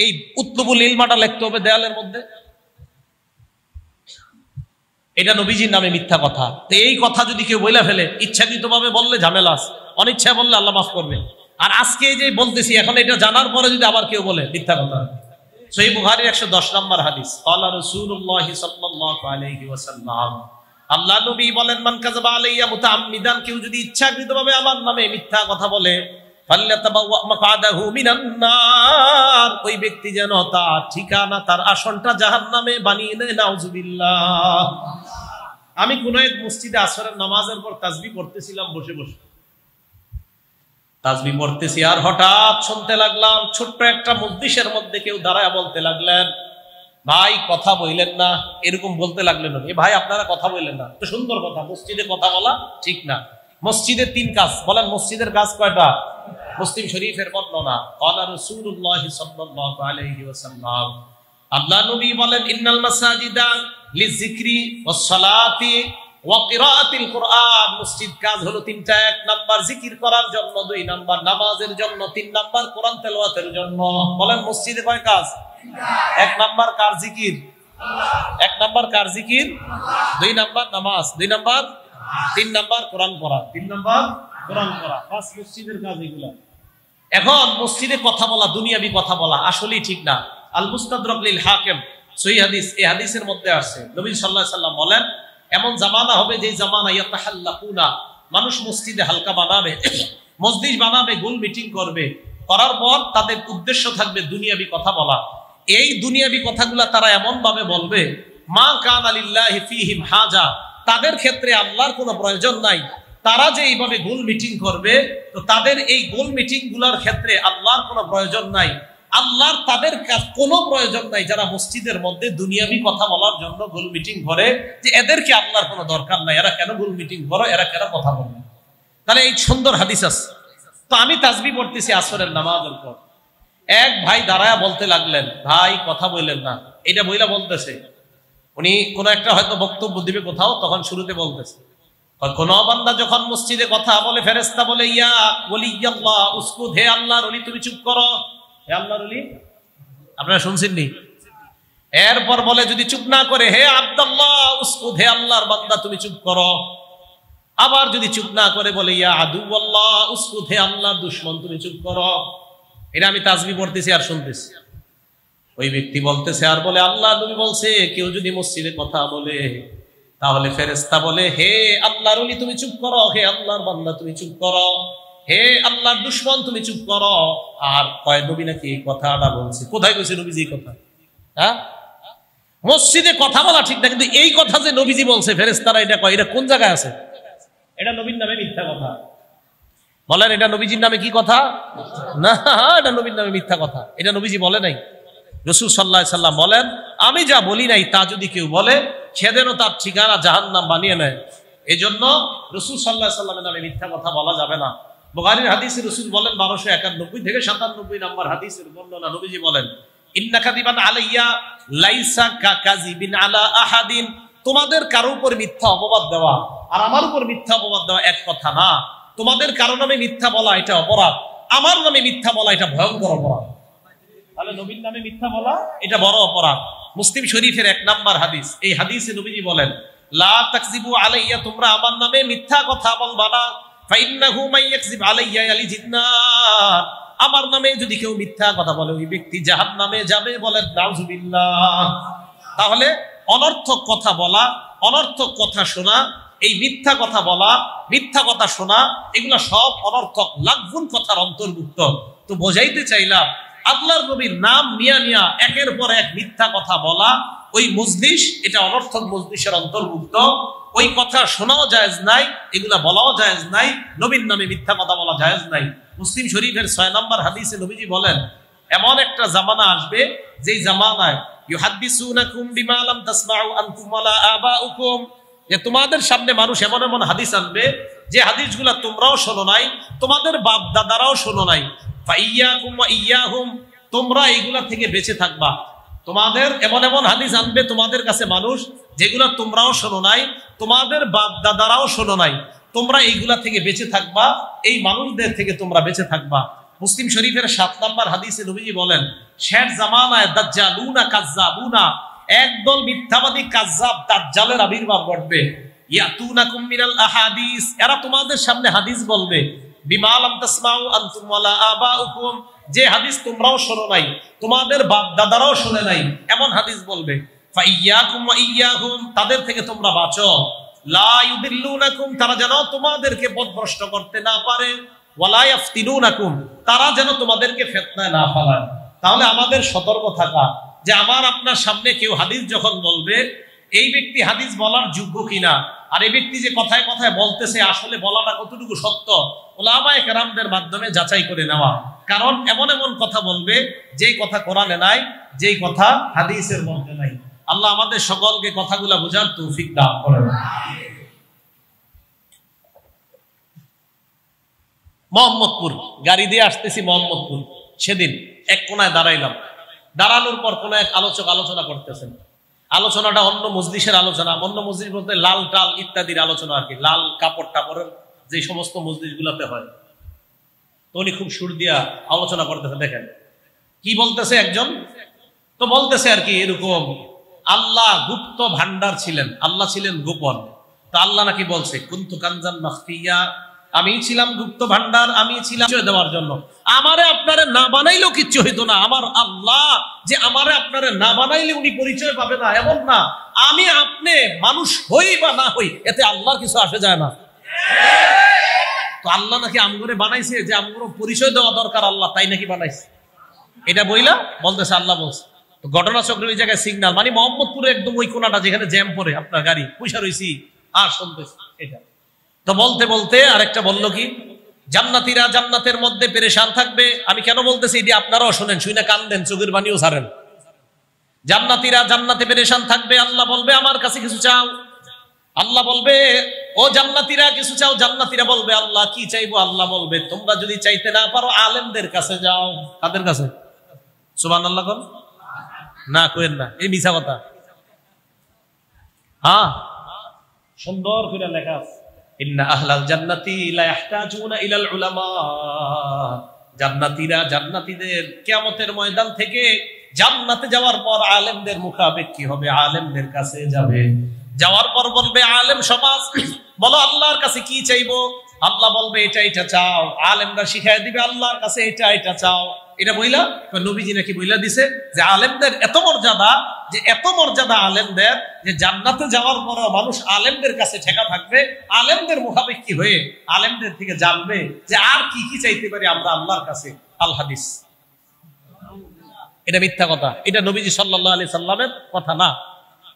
এই উতলুবুল ইলমাটা লিখতে হবে দেয়ালের মধ্যে। এটা নবীজির নামে মিথ্যা কথা। তো এই কথা যদি কেউ বইলা ফেলে, ইচ্ছাকৃতভাবে বললে ঝামেলা আছে, অনিচ্ছা বললে আল্লাহ মাফ করবে। আর আজকে এই যে বলতেছি, এখন এটা জানার পরে যদি আবার কেউ বলে মিথ্যা কথা। সহিহ বুখারীর 110 নম্বর হাদিস, ক্বালা রাসূলুল্লাহ সাল্লাল্লাহু আলাইহি ওয়াসাল্লাম, আল্লাহ নবী বলেন, মান কাযাবা আলাইয়া মুতাআম্মিদান, কেউ যদি ইচ্ছাকৃতভাবে আমার নামে মিথ্যা কথা বলে, ফাল্যাতাবাওয়া মাকআদাহু মিনান নার, ওই ব্যক্তি যেন তার ঠিকানা, তার আসনটা জাহান্নামে বানিয়ে নেয়। নাউজুবিল্লাহ। আমি কোন এক মসজিদে আসরের নামাজের পর তাসবিহ পড়তেছিলাম, বসে বসে তাসবিহ পড়তেছি, আর হঠাৎ শুনতে লাগলাম ছোট্ট একটা মজলিসের মধ্যে কেউ দাঁড়ায় বলতে লাগলেন, ভাই কথা বললেন না। এরকম বলতে লাগলেন, এ ভাই আপনারা কথা বললেন না, তো সুন্দর কথা, মসজিদে কথা বলা ঠিক না। মসজিদের 3 কাজ বলেন, মসজিদের কাজ কয়টা? মুসলিম শরীফের বর্ণনা, ক্বালা রাসূলুল্লাহ সাল্লাল্লাহু আলাইহি ওয়াসাল্লাম, আল্লাহ নবী বলেন, ইন্নাল মাসাজিদা লিযিকরি ওয়াস সালাতি ওয়া কিরাআতিল কুরআন, মসজিদ কাজ হলো 3টা। 1 নাম্বার জিকির করার জন্য, 2 নাম্বার নামাজের জন্য, 3 নাম্বার কোরআন তেলাওয়াতের জন্য। বলেন মসজিদে কয় কাজ? 1 নাম্বার কার জিকির? 1 নাম্বার কার জিকির? 2 নাম্বার নামাজ, 2 নাম্বার, 3 নাম্বার কোরআন পড়া, 3 নাম্বার কোরআন পড়া। বাস মসজিদের কাজ এগুলা। এখন মসজিদে কথা বলা, দুনিয়াবি কথা বলা আসলেই ঠিক না। আল মুস্তাদরাক লিল হাকিম, সহিহ হাদিস, এই হাদিসের মধ্যে আসছে, নবী সাল্লাল্লাহু আলাইহি সাল্লাম বলেন, এমন জামানা হবে যে জামানা ইয়াতাহাল্লাকুনা, মানুষ মসজিদে হালকা বানাবে, মসজিদ বানাবে, গোল মিটিং করবে, করার পর তাদের উদ্দেশ্য থাকবে দুনিয়াবি কথা বলা। এই দুনিয়াবি কথাগুলা তারা এমন ভাবে বলবে, মা কানা লিল্লাহি ফীহিম হাজা, তাদের ক্ষেত্রে আল্লাহর কোনো প্রয়োজন নাই। তারা যে এইভাবে গোল মিটিং করবে, তো তাদের এই গোল মিটিং গুলার ক্ষেত্রে আল্লাহর কোনো প্রয়োজন নাই। আল্লাহর তাদের কোনো প্রয়োজন নাই যারা মসজিদের মধ্যে দুনিয়াবি কথা বলার জন্য গোল মিটিং করে, যে এদেরকে আল্লাহর কোনো দরকার নাই, এরা কেন গোল মিটিং করো, এরা কেন কথা বলবে। তাহলে এই সুন্দর হাদিস আছে। তো আমি তাসবিহ পড়তেছি আসরের নামাজের পর, এক ভাই দাঁড়ায়া বলতে লাগলেন, ভাই কথা বললেন না। এটা বইলা বলতেছে, উনি কোন একটা হয়তো বক্তব্য দিবে কোথাও, তখন শুরুতে বলতেছে, কোন বান্দা যখন মসজিদে কথা বলে, ফেরেশতা বলে, ইয়া ওয়ালিয়াল্লাহ উসকুত, হে আল্লাহর ওলি তুমি চুপ করো। হে আল্লাহর ওলি, আপনারা শুনছেন নি? এরপর বলে যদি চুপ না করে, হে আব্দুল্লাহ উসকুত, হে আল্লাহর বান্দা তুমি চুপ করো। আবার যদি চুপ না করে বলে, ইয়া আদুওয়াল্লাহ উসকুত, হে আল্লাহর দুশমন তুমি চুপ করো। এটা আমি তাসবিহ পড়তেছি আর শুনতেছি। ওই ব্যক্তি বলতেছে আর বলে, আল্লাহ নবী বলছে কেউ যদি মসজিদে কথা বলে, তাহলে ফেরেশতা বলে, হে আল্লাহর ওলি তুমি চুপ করো, হে আল্লাহর বান্দা তুমি চুপ করো, হে আল্লাহর দুশমন তুমি চুপ করো। আর কয় নবী নাকি এই কথাটা বলছে? কোথায় কইছে নবীজি এই কথা? হ্যাঁ, মসজিদে কথা বলা ঠিক না, কিন্তু এই কথা যে নবীজি বলছে ফেরেশতারা এটা কয়, এটা কোন জায়গায় আছে? এটা নবীর নামে মিথ্যা কথা। বলেন এটা নবীজির নামে কি কথা? না, এটা নবীর নামে মিথ্যা কথা। এটা নবীজি বলে নাই। রাসূল সাল্লাল্লাহু আলাইহি সাল্লাম বলেন, আমি যা বলি নাই তা যদি কেউ বলে সে যেন তার ঠিকানা জাহান্নাম বানিয়ে নেয়। এই জন্য রাসূল সাল্লাল্লাহু আলাইহি সাল্লামের নামে মিথ্যা কথা বলা যাবে না। বুখারীর হাদিসে রাসূল বলেন 1291 থেকে 97 নম্বর হাদিসের বর্ণনা, নবীজি বলেন, ইন্না কাযিবান আলাইয়া লাইসা কাযিবিন আলা আহাদিন, তোমাদের কারো উপর মিথ্যা অপবাদ দেওয়া আর আমার উপর মিথ্যা অপবাদ দেওয়া এক কথা না। তোমাদের কারো নামে মিথ্যা বলা এটা অপরাধ, আমার নামে মিথ্যা বলা এটা ভয়ঙ্কর অপরাধ। তাহলে নবীর নামে মিথ্যা বলা এটা বড় অপরাধ। মুসলিম শরীফের 1 নম্বর হাদিস, এই হাদিসে নবীজি বলেন, লা তাকযিবু আলাইয়া, তোমরা আমার নামে মিথ্যা কথা বলবা না, ফাইন্নাহু মাইয়াকযিব আলাইয়া ইয়ালিজিন নার, আমার নামে যদি কেউ মিথ্যা কথা বলে ওই ব্যক্তি জাহান্নামে যাবে। বলেন নাউযুবিল্লাহ। তাহলে অনর্থক কথা বলা, অনর্থক কথা শোনা, এই মিথ্যা কথা বলা, মিথ্যা কথা শোনা, এগুলা সব অনর্থক লাঘবুন কথার অন্তর্ভুক্ত। তো বোঝাইতে চাইলাম, আল্লাহর নবীর নাম নিয়া নিয়া একের পর এক মিথ্যা কথা বলা, ওই মজলিস এটা অনর্থক মজলিসের অন্তর্ভুক্ত। ওই কথা শোনাও জায়েজ নাই, এগুলা বলাও জায়েজ নাই, নবীর নামে মিথ্যা কথা বলা জায়েজ নাই। মুসলিম শরীফের 6 নম্বর হাদিসে নবীজি বলেন, এমন একটা জামানা আসবে যেই জামানায় ইউহাদ্দিসুনাকুম বিমা লাম তাসমাউ আনতুম ওয়ালা আবাউকুম, যে তোমাদের সামনে মানুষ এমন এমন হাদিস আনবে যে হাদিসগুলা তোমরাও শোনো নাই, তোমাদের বাপ দাদারাও শোনো নাই। ফাইয়াকুম ওয়া ইয়াহুম, তোমরা এইগুলা থেকে বেঁচে থাকবা। তোমাদের এমন এমন হাদিস আনবে তোমাদের কাছে মানুষ যেগুলা তোমরাও শোনো নাই, তোমাদের বাপ দাদারাও শোনো নাই, তোমরা এইগুলা থেকে বেঁচে থাকবা, এই মানুষদের থেকে তোমরা বেঁচে থাকবা। মুসলিম শরীফের 7 নম্বর হাদিসে নবীজি বলেন, শেষ জামানায় দাজ্জালুনা কাজ্জাবুনা, একদল মিথ্যাবাদী কাজ্জাব দাজ্জালের আবির্ভাব ঘটবে। ইয়াতুনাকুম মিনাল আহাদিস, এরা তোমাদের সামনে হাদিস বলবে, বিমা লাম তাসমাউ আনতুম ওয়ালা আবাউকুম, যে হাদিস তোমরাও শোনো নাই, তোমাদের বাপ দাদারাও শুনে নাই, এমন হাদিস বলবে। ফাইয়াকুম ওয়া ইয়াহুম, তাদের থেকে তোমরা বাঁচো। লা ইউদিল্লুনাকুম, তারা যেন তোমাদেরকে পথভ্রষ্ট করতে না পারে। ওয়ালা ইয়াফতিনুনাকুম, তারা যেন তোমাদেরকে ফিতনায় না ফেলায়। তাহলে আমাদের সতর্ক থাকা যে আমার আপনার সামনে কেউ হাদিস যখন বলবে, এই ব্যক্তি হাদিস বলার যোগ্য কিনা, আর এই ব্যক্তি যে কথায় কথায় বলতেছে আসলে বলাটা কতটুকু সত্য, উলামায়ে কেরামদের মাধ্যমে যাচাই করে নেওয়া। কারণ এমন এমন কথা বলবে যেই কথা কোরআনে নাই, যেই কথা হাদিসের মধ্যে নাই। আল্লাহ আমাদের সকলকে কথাগুলা বোঝার তৌফিক দান করেন। মোহাম্মদপুর গাড়ি দিয়ে আসতেছি, মোহাম্মদপুর, সেদিন এক কোনায় দাঁড়াইলাম। দাঁড়ানোর পর কোন এক আলোচক আলোচনা করতেছেন। আলোচনাটা অন্য মজলিসের আলোচনা, অন্য মজলিস বলতে লাল টাল ইত্যাদির আলোচনা আর কি, লাল কাপড় টাপড়ের যে সমস্ত মজলিস গুলাতে হয়। তো উনি খুব সুর দিয়া আলোচনা করতেছে। দেখেন কি বলতেছে একজন, তো বলতেছে আর কি এরকম, আল্লাহ গুপ্ত ভান্ডার ছিলেন, আল্লাহ ছিলেন গোপন। তো আল্লাহ নাকি বলছে কুনতু কানজান মাখফিয়া, আমি ছিলাম গুপ্ত ভান্ডার, আমি ছিলাম দেওয়ার জন্য। আমারে আপনারে না বানাইলেও কিচ্ছু হইতো না। আমার আল্লাহ যে আমারে আপনারে না বানাইলে উনি পরিচয় পাবে না এমন না। আমি আপনি মানুষ হই বা না হই এতে আল্লাহর কিছু আসে যায় না। তো আল্লাহ নাকি আমগরে বানাইছে যে আমগরে পরিচয় দেওয়া দরকার, আল্লাহ তাই নাকি বানাইছে। এটা বইলা বলতেছে, আল্লাহ বলছে। তো ঘটনাচক্রের ওই জায়গায় সিগন্যাল, মানে মোহাম্মদপুরে একদম ওই কোনাটা যেখানে জ্যাম পড়ে আপনার গাড়ি পয়সা রয়েছি আর শুনতেছি এটা। তো বলতে বলতে আরেকটা বললো কি, জান্নাতীরা জান্নাতের মধ্যে পেরেশান থাকবে। আমি কেন বলতেছি এটি আপনারাও শোনেন, শুনে কান্দেন, চোখের পানিও ছাড়েন। জান্নাতীরা জান্নাতে পেরেশান থাকবে, আল্লাহ বলবে আমার কাছে কিছু চাও। আল্লাহ বলবে ও জান্নাতীরা কিছু চাও। জান্নাতীরা বলবে আল্লাহ কি চাইবো? আল্লাহ বলবে তোমরা যদি চাইতে না পারো আলেমদের কাছে যাও। কাদের কাছে? সুবহানাল্লাহ কোন না কোয়েন না, এই মিছা কথা। হ্যাঁ সুন্দর করে লেখা আছে, ইন্না আহলাল জান্নাতি লা ইয়াহতাজুনা ইলাল উলামা, জান্নাতীরা জান্নাতীদের কিয়ামতের ময়দান থেকে জান্নাতে যাওয়ার পর আলেমদের মুখাপেক্ষী হবে, আলেমদের কাছে যাবে। যাওয়ার পর বলবে আলেম সমাজ বলো আল্লাহর কাছে কি চাইবো? আল্লাহ বলবে এটা এটা চাও। আলেমরা শিখাই দিবে আল্লাহর কাছে এটা এটা চাও। এটা বইলা নবীজি নাকি বইলা দিছে যে আলেমদের এত মর্যাদা, যে এত মর্যাদা আলেমদের যে জান্নাতে যাওয়ার পর মানুষ আলেমদের কাছে ঠেকা থাকবে, আলেমদের মুখাপেক্ষী হয়ে আলেমদের থেকে জানবে যে আর কি কি চাইতে পারি আমরা আল্লাহর কাছে। আল হাদিস, এটা মিথ্যা কথা, এটা নবীজি সাল্লাল্লাহু আলাইহি সাল্লামের কথা না।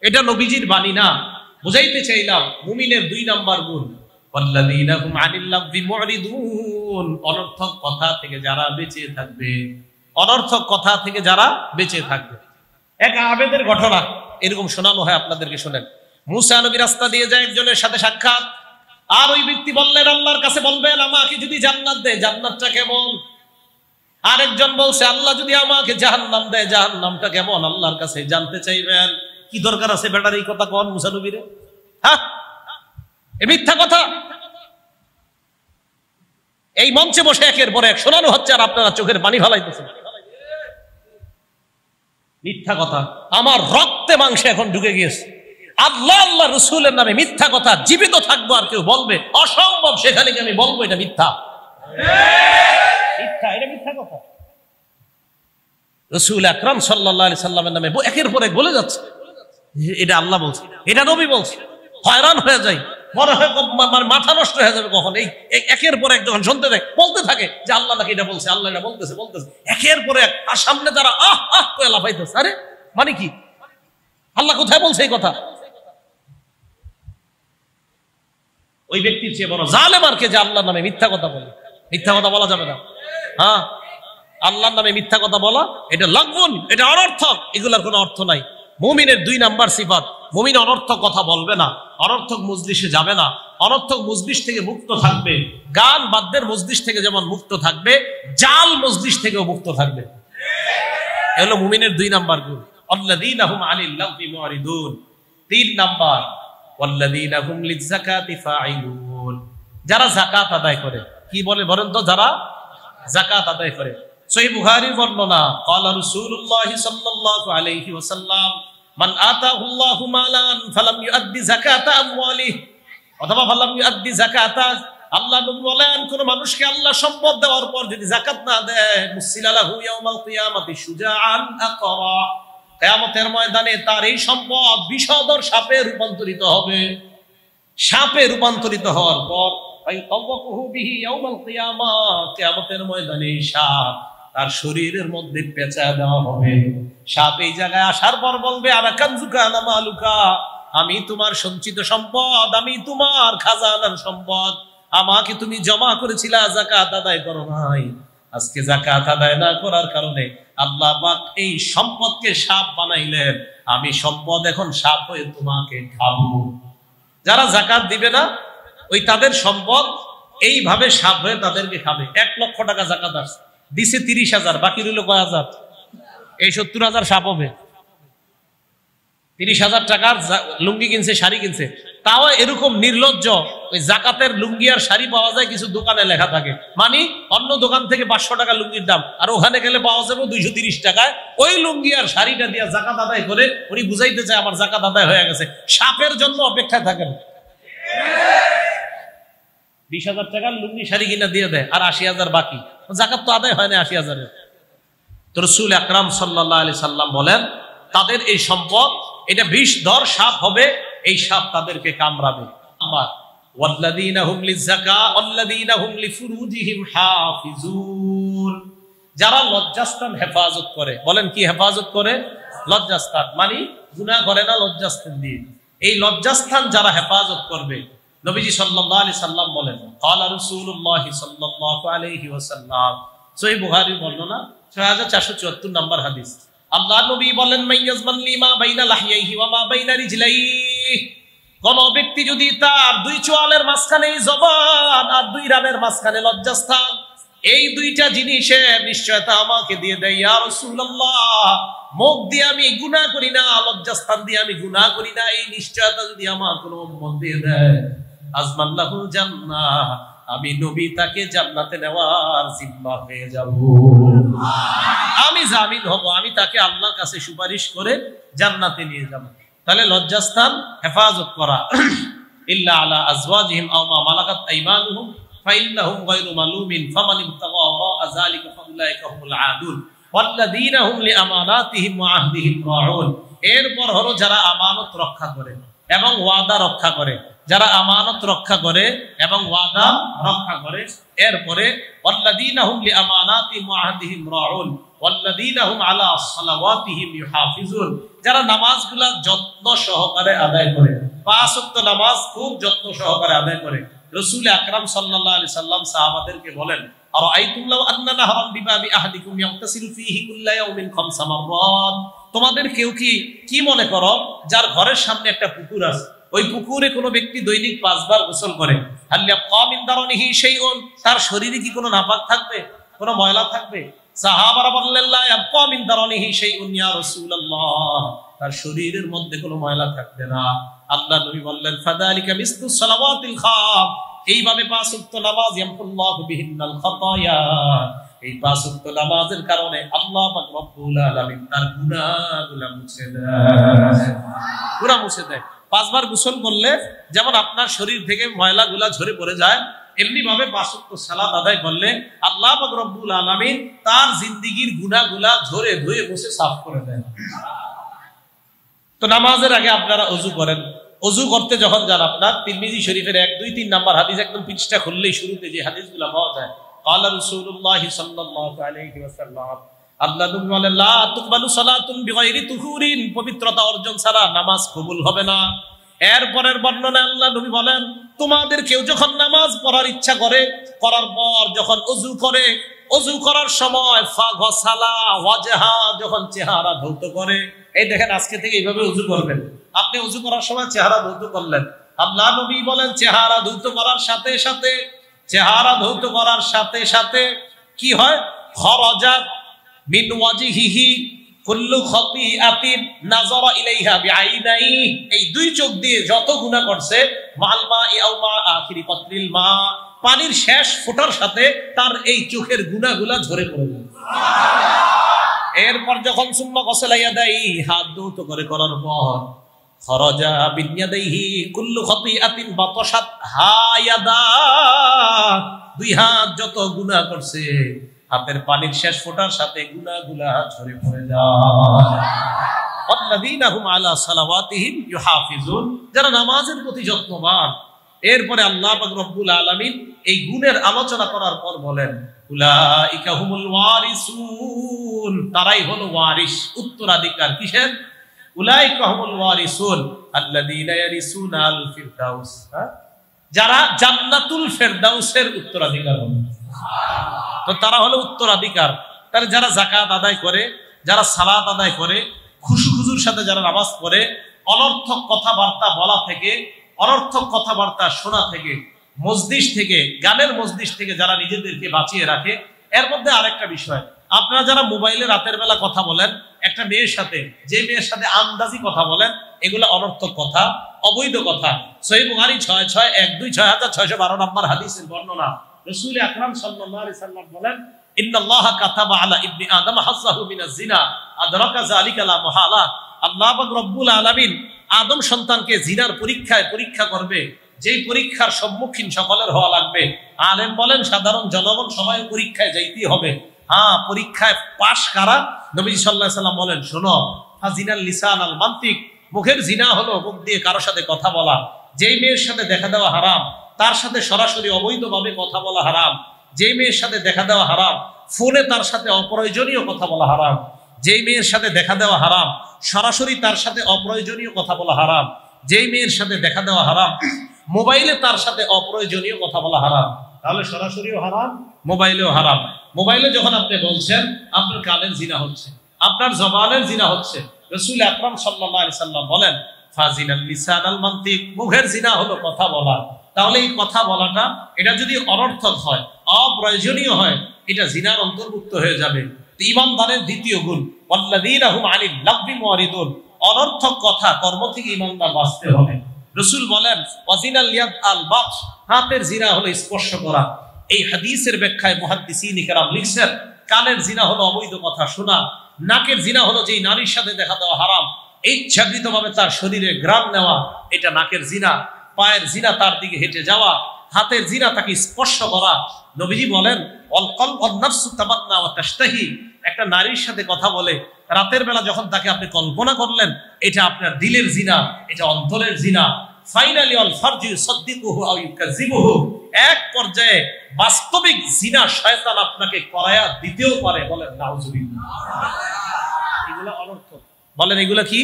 এটা নবীজির বাণী না, বুঝাইতে চাইলাম মুমিনের 2 নাম্বার গুণ, ওয়াল্লাযীনা হুম আনিল লাগবি মুরিদুন, অনর্থক কথা থেকে যারা বেঁচে থাকবে, অনর্থক কথা থেকে যারা বেঁচে থাকবে। এক আবেদের ঘটনা এরকম শোনানো হয় আপনাদেরকে, শোনেন। মুসা নবী রাস্তা দিয়ে যায়, একজনের সাথে সাক্ষাৎ, আর ওই ব্যক্তি বললেন আল্লাহর কাছে বলবেন আমাকে যদি জান্নাত দেয় জান্নাতটা কেমন। আরেকজন বলছে আল্লাহ যদি আমাকে জাহান্নাম দেয় জাহান্নামটা কেমন, আল্লাহর কাছে জানতে চাইবেন। কি দরকার আছে বেটার এই কথা কোন মুসা নবীরে? হ্যাঁ, এ মিথ্যা কথা। এই মঞ্চে বসে একের পর এক শোনানো হচ্ছে, আর আপনারা চোখের পানি ফেলাইতেছেন। মিথ্যা কথা আমার রক্তে মাংসে এখন ঢুকে গিয়েছে। আল্লাহ আল্লাহ রসুলের নামে মিথ্যা কথা জীবিত থাকবো আর কেউ বলবে অসম্ভব, সেখানে আমি বলবো এটা মিথ্যা, মিথ্যা, এটা মিথ্যা কথা। রাসূল আকরাম সাল্লাল্লাহু আলাইহি সাল্লামের নামে একের পর এক বলে যাচ্ছে, এটা আল্লাহ বলছে, এটা নবী বলছে। হয়রান হয়ে যায়, মনে হয় মাথা নষ্ট হয়ে যাবে কখন। এই একের পর এক যখন শুনতে দেয় বলতে থাকে যে আল্লাহ নাকি এটা বলছে, আল্লাহ এটা বলতেছে বলতেছে, একের পর এক। আর সামনে তারা আহ আহ করে লাফাইতেছে, আরে মানে কি, আল্লাহ কোথায় বলছে এই কথা? ওই ব্যক্তির চেয়ে বড় জালেম আর কে যে আল্লাহর নামে মিথ্যা কথা বলে? মিথ্যা কথা বলা যাবে না। হ্যাঁ, আল্লাহর নামে মিথ্যা কথা বলা এটা লাগবুন, এটা অনর্থক, এগুলার কোনো অর্থ নাই। মুমিনের 2 নাম্বার সিফাত, মুমিন অনর্থক কথা বলবে না, অনর্থক মজলিসে যাবে না, অনর্থক মজলিস থেকে মুক্ত থাকবে। গান বাদ্যের মজলিস থেকে যেমন মুক্ত থাকবে, জাল মজলিস থেকেও মুক্ত থাকবে। এ হলো মুমিনের 2 নাম্বার গুণ। আল্লাযীনা হুম আনিল লাগবি মুরিদুন। 3 নাম্বার, ওয়াল্লাযীনা হুম লিযাকাতি ফাঈলুন, যারা যাকাত আদায় করে। কি বলে বলেন তো? যারা যাকাত আদায় করে। সহিহ বুখারীর বর্ণনা, ক্বালা রাসূলুল্লাহ সাল্লাল্লাহু আলাইহি ওয়াসাল্লাম মান আতাহুল্লাহু মালান ফালাম ইউআদ্দি যাকাতা আমওয়ালিহি অথবা ফালাম ইউআদ্দি যাকাতা, আল্লাহ নবী বলেন কোন মানুষকে আল্লাহ সম্পদ দেওয়ার পর যদি যাকাত না দেয়, মুসিলা লাহু ইয়াউমাল কিয়ামাতি শুজাআন আকরা, কিয়ামতের ময়দানে তার এই সম্পদ বিষধর সাপে রূপান্তরিত হবে। সাপে রূপান্তরিত হওয়ার পর ফায়তাওয়াকুহু বিহি ইয়াউমাল কিয়ামা, কিয়ামতের ময়দানে সাপ তার শরীরের মধ্যে পেঁচা দেওয়া হবে। সাপ এই জায়গায় আসার পর বলবে আনা কানজুকা আনা মালুকা, আমি তোমার সঞ্চিত সম্পদ, আমি তোমার খাজানার সম্পদ, আমাকে তুমি জমা করেছিলা, যাকাত আদায় করো নাই। আজকে যাকাত আদায় না করার কারণে আল্লাহ পাক এই সম্পদকে সাপ বানাইলেন, আমি সম্পদ এখন সাপ হয়ে তোমাকে খাবো। যারা যাকাত দিবে না, ওই তাদের সম্পদ এইভাবে সাপ হয়ে তাদেরকে খাবে। 1 লক্ষ টাকা যাকাত আসছে, দিছে 30,000, বাকি রইল কয় হাজার? এই 70,000 সাপ হবে। 30,000 টাকার লুঙ্গি কিনছে, শাড়ি কিনছে, তাও এরকম নির্লজ্জ। ওই যাকাতের লুঙ্গি আর শাড়ি পাওয়া যায় কিছু দোকানে লেখা থাকে, মানে অন্য দোকান থেকে 500 টাকা লুঙ্গির দাম, আর ওখানে গেলে পাওয়া যাবে 230 টাকায়। ওই লুঙ্গি আর শাড়িটা দিয়ে যাকাত আদায় করে উনি বুঝাইতে চায় আমার যাকাত আদায় হয়ে গেছে। সাপের জন্য অপেক্ষায় থাকেন। 20,000 টাকার লুঙ্গি শাড়ি কিনা দিয়ে দেয়, আর 80,000 বাকি, যাকাত তো আদায় হয় না 80,000। তো রাসূল আকরাম সাল্লাল্লাহু আলাইহি সাল্লাম বলেন তাদের এই সম্পদ এটা বিষধর সাপ হবে, এই সাপ তাদেরকে কামড়াবে। ওয়াল্লাযীনা হুম লিযাকা ওয়াল্লাযীনা হুম লিফুরুজিহিম হাফিজুন, যারা লজ্জাস্থান হেফাজত করে। বলেন কি হেফাজত করে? লজ্জাস্থান মানে গুনাহ করে না, লজ্জাস্থান দিয়ে। এই লজ্জাস্থান যারা হেফাজত করবে, নবীজি সাল্লাল্লাহু আলাইহি সাল্লাম বলেন, ক্বালা রাসূলুল্লাহ সাল্লাল্লাহু আলাইহি ওয়াসাল্লাম, সহিহ বুখারীর বর্ণনা 6474 নম্বর হাদিস। আল্লাহ নবী বলেন মাইয়াজমান লিমা বাইনা লাহইহি ওয়া মা বাইনা রিজলাইহি, কোন ব্যক্তি যদি তার 2 চোয়ালের মাঝখানে জবান আর 2 রানের মাঝখানে লজ্জাস্থান, এই 2টা জিনিসের নিশ্চয়তা আমাকে দিয়ে দেয়, ইয়া রাসূলুল্লাহ, মুখ দিয়ে আমি গুনাহ করি না, লজ্জাস্থান দিয়ে আমি গুনাহ করি না, এই নিশ্চয়তা যদি আমার কোনো উম্মত দিয়ে দেয়, আজমাল্লাহুল জান্নাহ, আমি নবী তাকে জান্নাতে নেওয়ার জিম্মা পেয়ে যাব, আমি জামিন হব, আমি তাকে আল্লাহর কাছে সুপারিশ করে জান্নাতে নিয়ে যাব। তাহলে লজ্জাস্থান হেফাজত করা। ইল্লা আলা আজওয়াজিহিম আও মা মালাকাত আইমানুহুম ফাইন্নাহুম গায়রু মালুমিন ফামান ইবতাগা ওয়ারা যালিকা ফাউলাইকা হুমুল আদুন ওয়াল্লাযীনা হুম লিআমানাতিহিম ওয়া আহদিহিম রাউন। এরপর হলো যারা আমানত রক্ষা করে এবং ওয়াদা রক্ষা করে, যারা আমানত রক্ষা করে এবং ওয়াদা রক্ষা করে। এরপরে ওয়াল্লাযীনা হুম লিআমানাতিহিম ওয়া আহদিহিম রাউন, ওয়াল্লাযীনা হুম আলা সালাওয়াতিহিম ইউহাফিজুন, যারা নামাজগুলা যত্ন সহকারে আদায় করে, পাঁচ ওয়াক্ত নামাজ খুব যত্ন সহকারে আদায় করে। রাসূল আকরাম সাল্লাল্লাহু আলাইহি সাল্লাম সাহাবাদেরকে বলেন, আরাআইতুম লাউ আন্না নাহরান বিবাবি আহাদিকুম ইয়াগতাসিলু ফীহি কুল্লা ইয়াউমিন খামসা মাররাত, তোমাদের কেউ কি মনে করো যার ঘরের সামনে একটা পুকুর আছে, ওই পুকুরে কোনো ব্যক্তি দৈনিক 5 বার গোসল করে, হাল্লা কামিন দারনিহি শাইউন, তার শরীরে কি কোনো নাপাক থাকবে, কোনো ময়লা থাকবে? সাহাবারা বললেন লা ইয়াবকা মিন দারনিহি শাইউন ইয়া রাসূলুল্লাহ, তার শরীরের মধ্যে কোনো ময়লা থাকবে না। আল্লাহ নবী বললেন ফাযালিকা মিসলু সালাওয়াতিল খাম, এইভাবে 5 ওয়াক্ত নামাজ ইয়ামকুল্লাহু বিহিন্নাল খাতায়া, এই 5 ওয়াক্ত নামাজের কারণে আল্লাহ পাক রব্বুল আলামিন তার গুনাহগুলো মুছে দেয়, পুরো মুছে দেয়। 5 বার গোসল করলে যেমন আপনার শরীর থেকে ময়লাগুলা ঝরে পড়ে যায়, এমনি ভাবে 5 ওয়াক্ত সালাত আদায় করলে আল্লাহ পাক রব্বুল আলামিন তার জিন্দেগীর গুনাহগুলা ঝরে ধুয়ে মুছে সাফ করে দেন। তো নামাজের আগে আপনারা ওযু করেন, ওযু করতে যখন যান আপনার তিরমিজি শরীফের 1, 2, 3 নাম্বার হাদিস, একদম পৃষ্ঠা খুললেই শুরুতে যে হাদিসগুলো পাওয়া যায়, ক্বালা রাসূলুল্লাহ সাল্লাল্লাহু আলাইহি ওয়াসাল্লাম, আল্লাহ নবী বলেন লা তুকবালু সালাতুন বিগাইরি তুহুরিন, পবিত্রতা অর্জন ছাড়া নামাজ কবুল হবে না। এরপরের বর্ণনায় আল্লাহ নবী বলেন, তোমাদের কেউ যখন নামাজ পড়ার ইচ্ছা করে, করার পর যখন ওযু করে, ওযু করার সময় ফাগসালা ওয়াজহা, যখন চেহারা ধৌত করে, এই দেখেন আজকে থেকে এইভাবে ওযু করবেন। আপনি ওযু করার সময় চেহারা ধৌত করলেন, আল্লাহ নবী বলেন চেহারা ধৌত করার সাথে সাথে, চেহারা ধৌত করার সাথে সাথে কি হয়, খরাজাত মিন ওয়াজহিহি কুল্লু খাতিআতিন নাযারা ইলাইহা বিআইনাই, এই 2 চোখ দিয়ে যত গুনাহ করছে, মাল মা ইয়াউমা আখিরি কতরিল মা, পানির শেষ ফোঁটার সাথে তার এই চোখের গুনাহগুলা ঝরে পড়বে। এরপর যখন সুম্মা গসলা ইয়াদাই, হাত ধৌত করে করার পর, খরাজা বিন ইয়াদাইহি কুল্লু খাতিআতিন বাতাশাত হায়াদা, 2 হাত যত গুনাহ করছে, হাতের পানির শেষ ফোঁটার সাথে গুনাহগুলা ঝরে পড়ে যায়। ওয়াল্লাযীনা হুম আলা সালাওয়াতিহিম ইউহাফিজুন, যারা নামাজের প্রতি যত্নবান। এরপরে আল্লাহ পাক রব্বুল আলামিন এই গুণের আলোচনা করার পর বলেন, উলাইকা হুমুল ওয়ারিসুন, তারাই হলো ওয়ারিস, উত্তরাধিকার। কিসের? উলাইকা হুমুল ওয়ারিসুন আল্লাযীনা ইয়ারিসুনাল ফিরদাউস, যারা জান্নাতুল ফেরদাউসের উত্তরাধিকার হবে। তো তারা হলো উত্তরাধিকার। তাহলে যারা যাকাত আদায় করে, যারা সালাত আদায় করে, খুশুর সাথে যারা নামাজ পড়ে, অনর্থক কথাবার্তা বলা থেকে, অনর্থক কথাবার্তা শোনা থেকে, মজলিস থেকে, গানের মজলিস থেকে যারা নিজেদেরকে বাঁচিয়ে রাখে। এর মধ্যে আরেকটা বিষয়, আপনারা যারা মোবাইলে রাতের বেলা কথা বলেন একটা মেয়ের সাথে, যে মেয়ের সাথে আন্দাজি কথা বলেন, এগুলো অনর্থক কথা, অবৈধ কথা। সহিহ বুখারী 6612 নম্বর হাদিসের বর্ণনা, রাসূল আকরাম সাল্লাল্লাহু আলাইহি সাল্লাম বলেন, ইন্নাল্লাহা কাতাবা আলা ইবনি আদম হাজ্জাহু মিনাজ জিনা আদরাকা যালিকা লা মুহালা, আল্লাহ পাক রব্বুল আলামিন আদম সন্তানকে জিনার পরীক্ষা করবে, যেই পরীক্ষার সম্মুখীন সকলের হওয়া লাগবে। আলেম বলেন সাধারণ জনগণ সবাই পরীক্ষায় যাইতেই হবে। হ্যাঁ, পরীক্ষায় পাশ কারা? নবী সাল্লাল্লাহু আলাইহি সাল্লাম বলেন, শোনো, ফাজিনাল লিসান আল মান্তিক, মুখের জিনা হলো মুখ দিয়ে কারোর সাথে কথা বলা। যেই মেয়ের সাথে দেখা দেওয়া হারাম, তার সাথে সরাসরি অবৈধভাবে কথা বলা হারাম। যেই মেয়ের সাথে দেখা দেওয়া হারাম, ফোনে তার সাথে অপ্রয়োজনীয় কথা বলা হারাম। যেই মেয়ের সাথে দেখা দেওয়া হারাম, সরাসরি তার সাথে অপ্রয়োজনীয় কথা বলা হারাম। যেই মেয়ের সাথে দেখা দেওয়া হারাম, মোবাইলে তার সাথে অপ্রয়োজনীয় কথা বলা হারাম। তাহলে সরাসরিও হারাম, মোবাইলেও হারাম। মোবাইলে যখন আপনি বলছেন, আপনার কানের জিনা হচ্ছে, আপনার জবানের জিনা হচ্ছে। রাসূল আকরাম সাল্লাল্লাহু আলাইহি সাল্লাম বলেন, ফাজিনাল লিসান আল মান্তিক, মুখের জিনা হলো কথা বলা। তাহলে এই কথা বলাটা, এটা যদি অনর্থক হয়, অপ্রয়োজনীয় হয়, এটা জিনার অন্তর্ভুক্ত হয়ে যাবে। ঈমানদারের দ্বিতীয় গুণ, ওয়াল্লাযীনা হুম আনিল লাগবি মুরিদুন, অনর্থক কথা কর্ম থেকে ঈমানদার বাঁচতে হবে। রাসূল বলেন, ওয়াজিনাল ইয়াদ আল বাতশ, হাতের জিনা হলো স্পর্শ করা। এই হাদিসের ব্যাখ্যায় মুহাদ্দিসিন ইকরাম লিখছেন, কানের জিনা হলো অবৈধ কথা শোনা, নাকের জিনা হলো যেই নারীর সাথে দেখা দেওয়া হারাম, ইচ্ছাকৃতভাবে তার শরীরে ঘ্রাণ নেওয়া, এটা নাকের জিনা। পায়ের জিনা তার দিকে হেঁটে যাওয়া, হাতের জিনা তাকে স্পর্শ করা। নবীজি বলেন, ওয়াল কলব ওয়ান নাফসু তামান্না ওয়া তাশতাহি, একটা নারীর সাথে কথা বলে রাতের বেলা যখন তাকে আপনি কল্পনা করলেন, এটা আপনার দিলের জিনা, এটা অন্তরের জিনা। ফাইনালি আল ফারজু ইউসাদ্দিকুহু আও ইউকাযযিবুহু, এক পর্যায়ে বাস্তবিক জিনা শয়তান আপনাকে করায়া দিতেও পারে। বলেন নাউজুবিল্লাহ। এগুলো অনর্থক। বলেন এগুলো কি?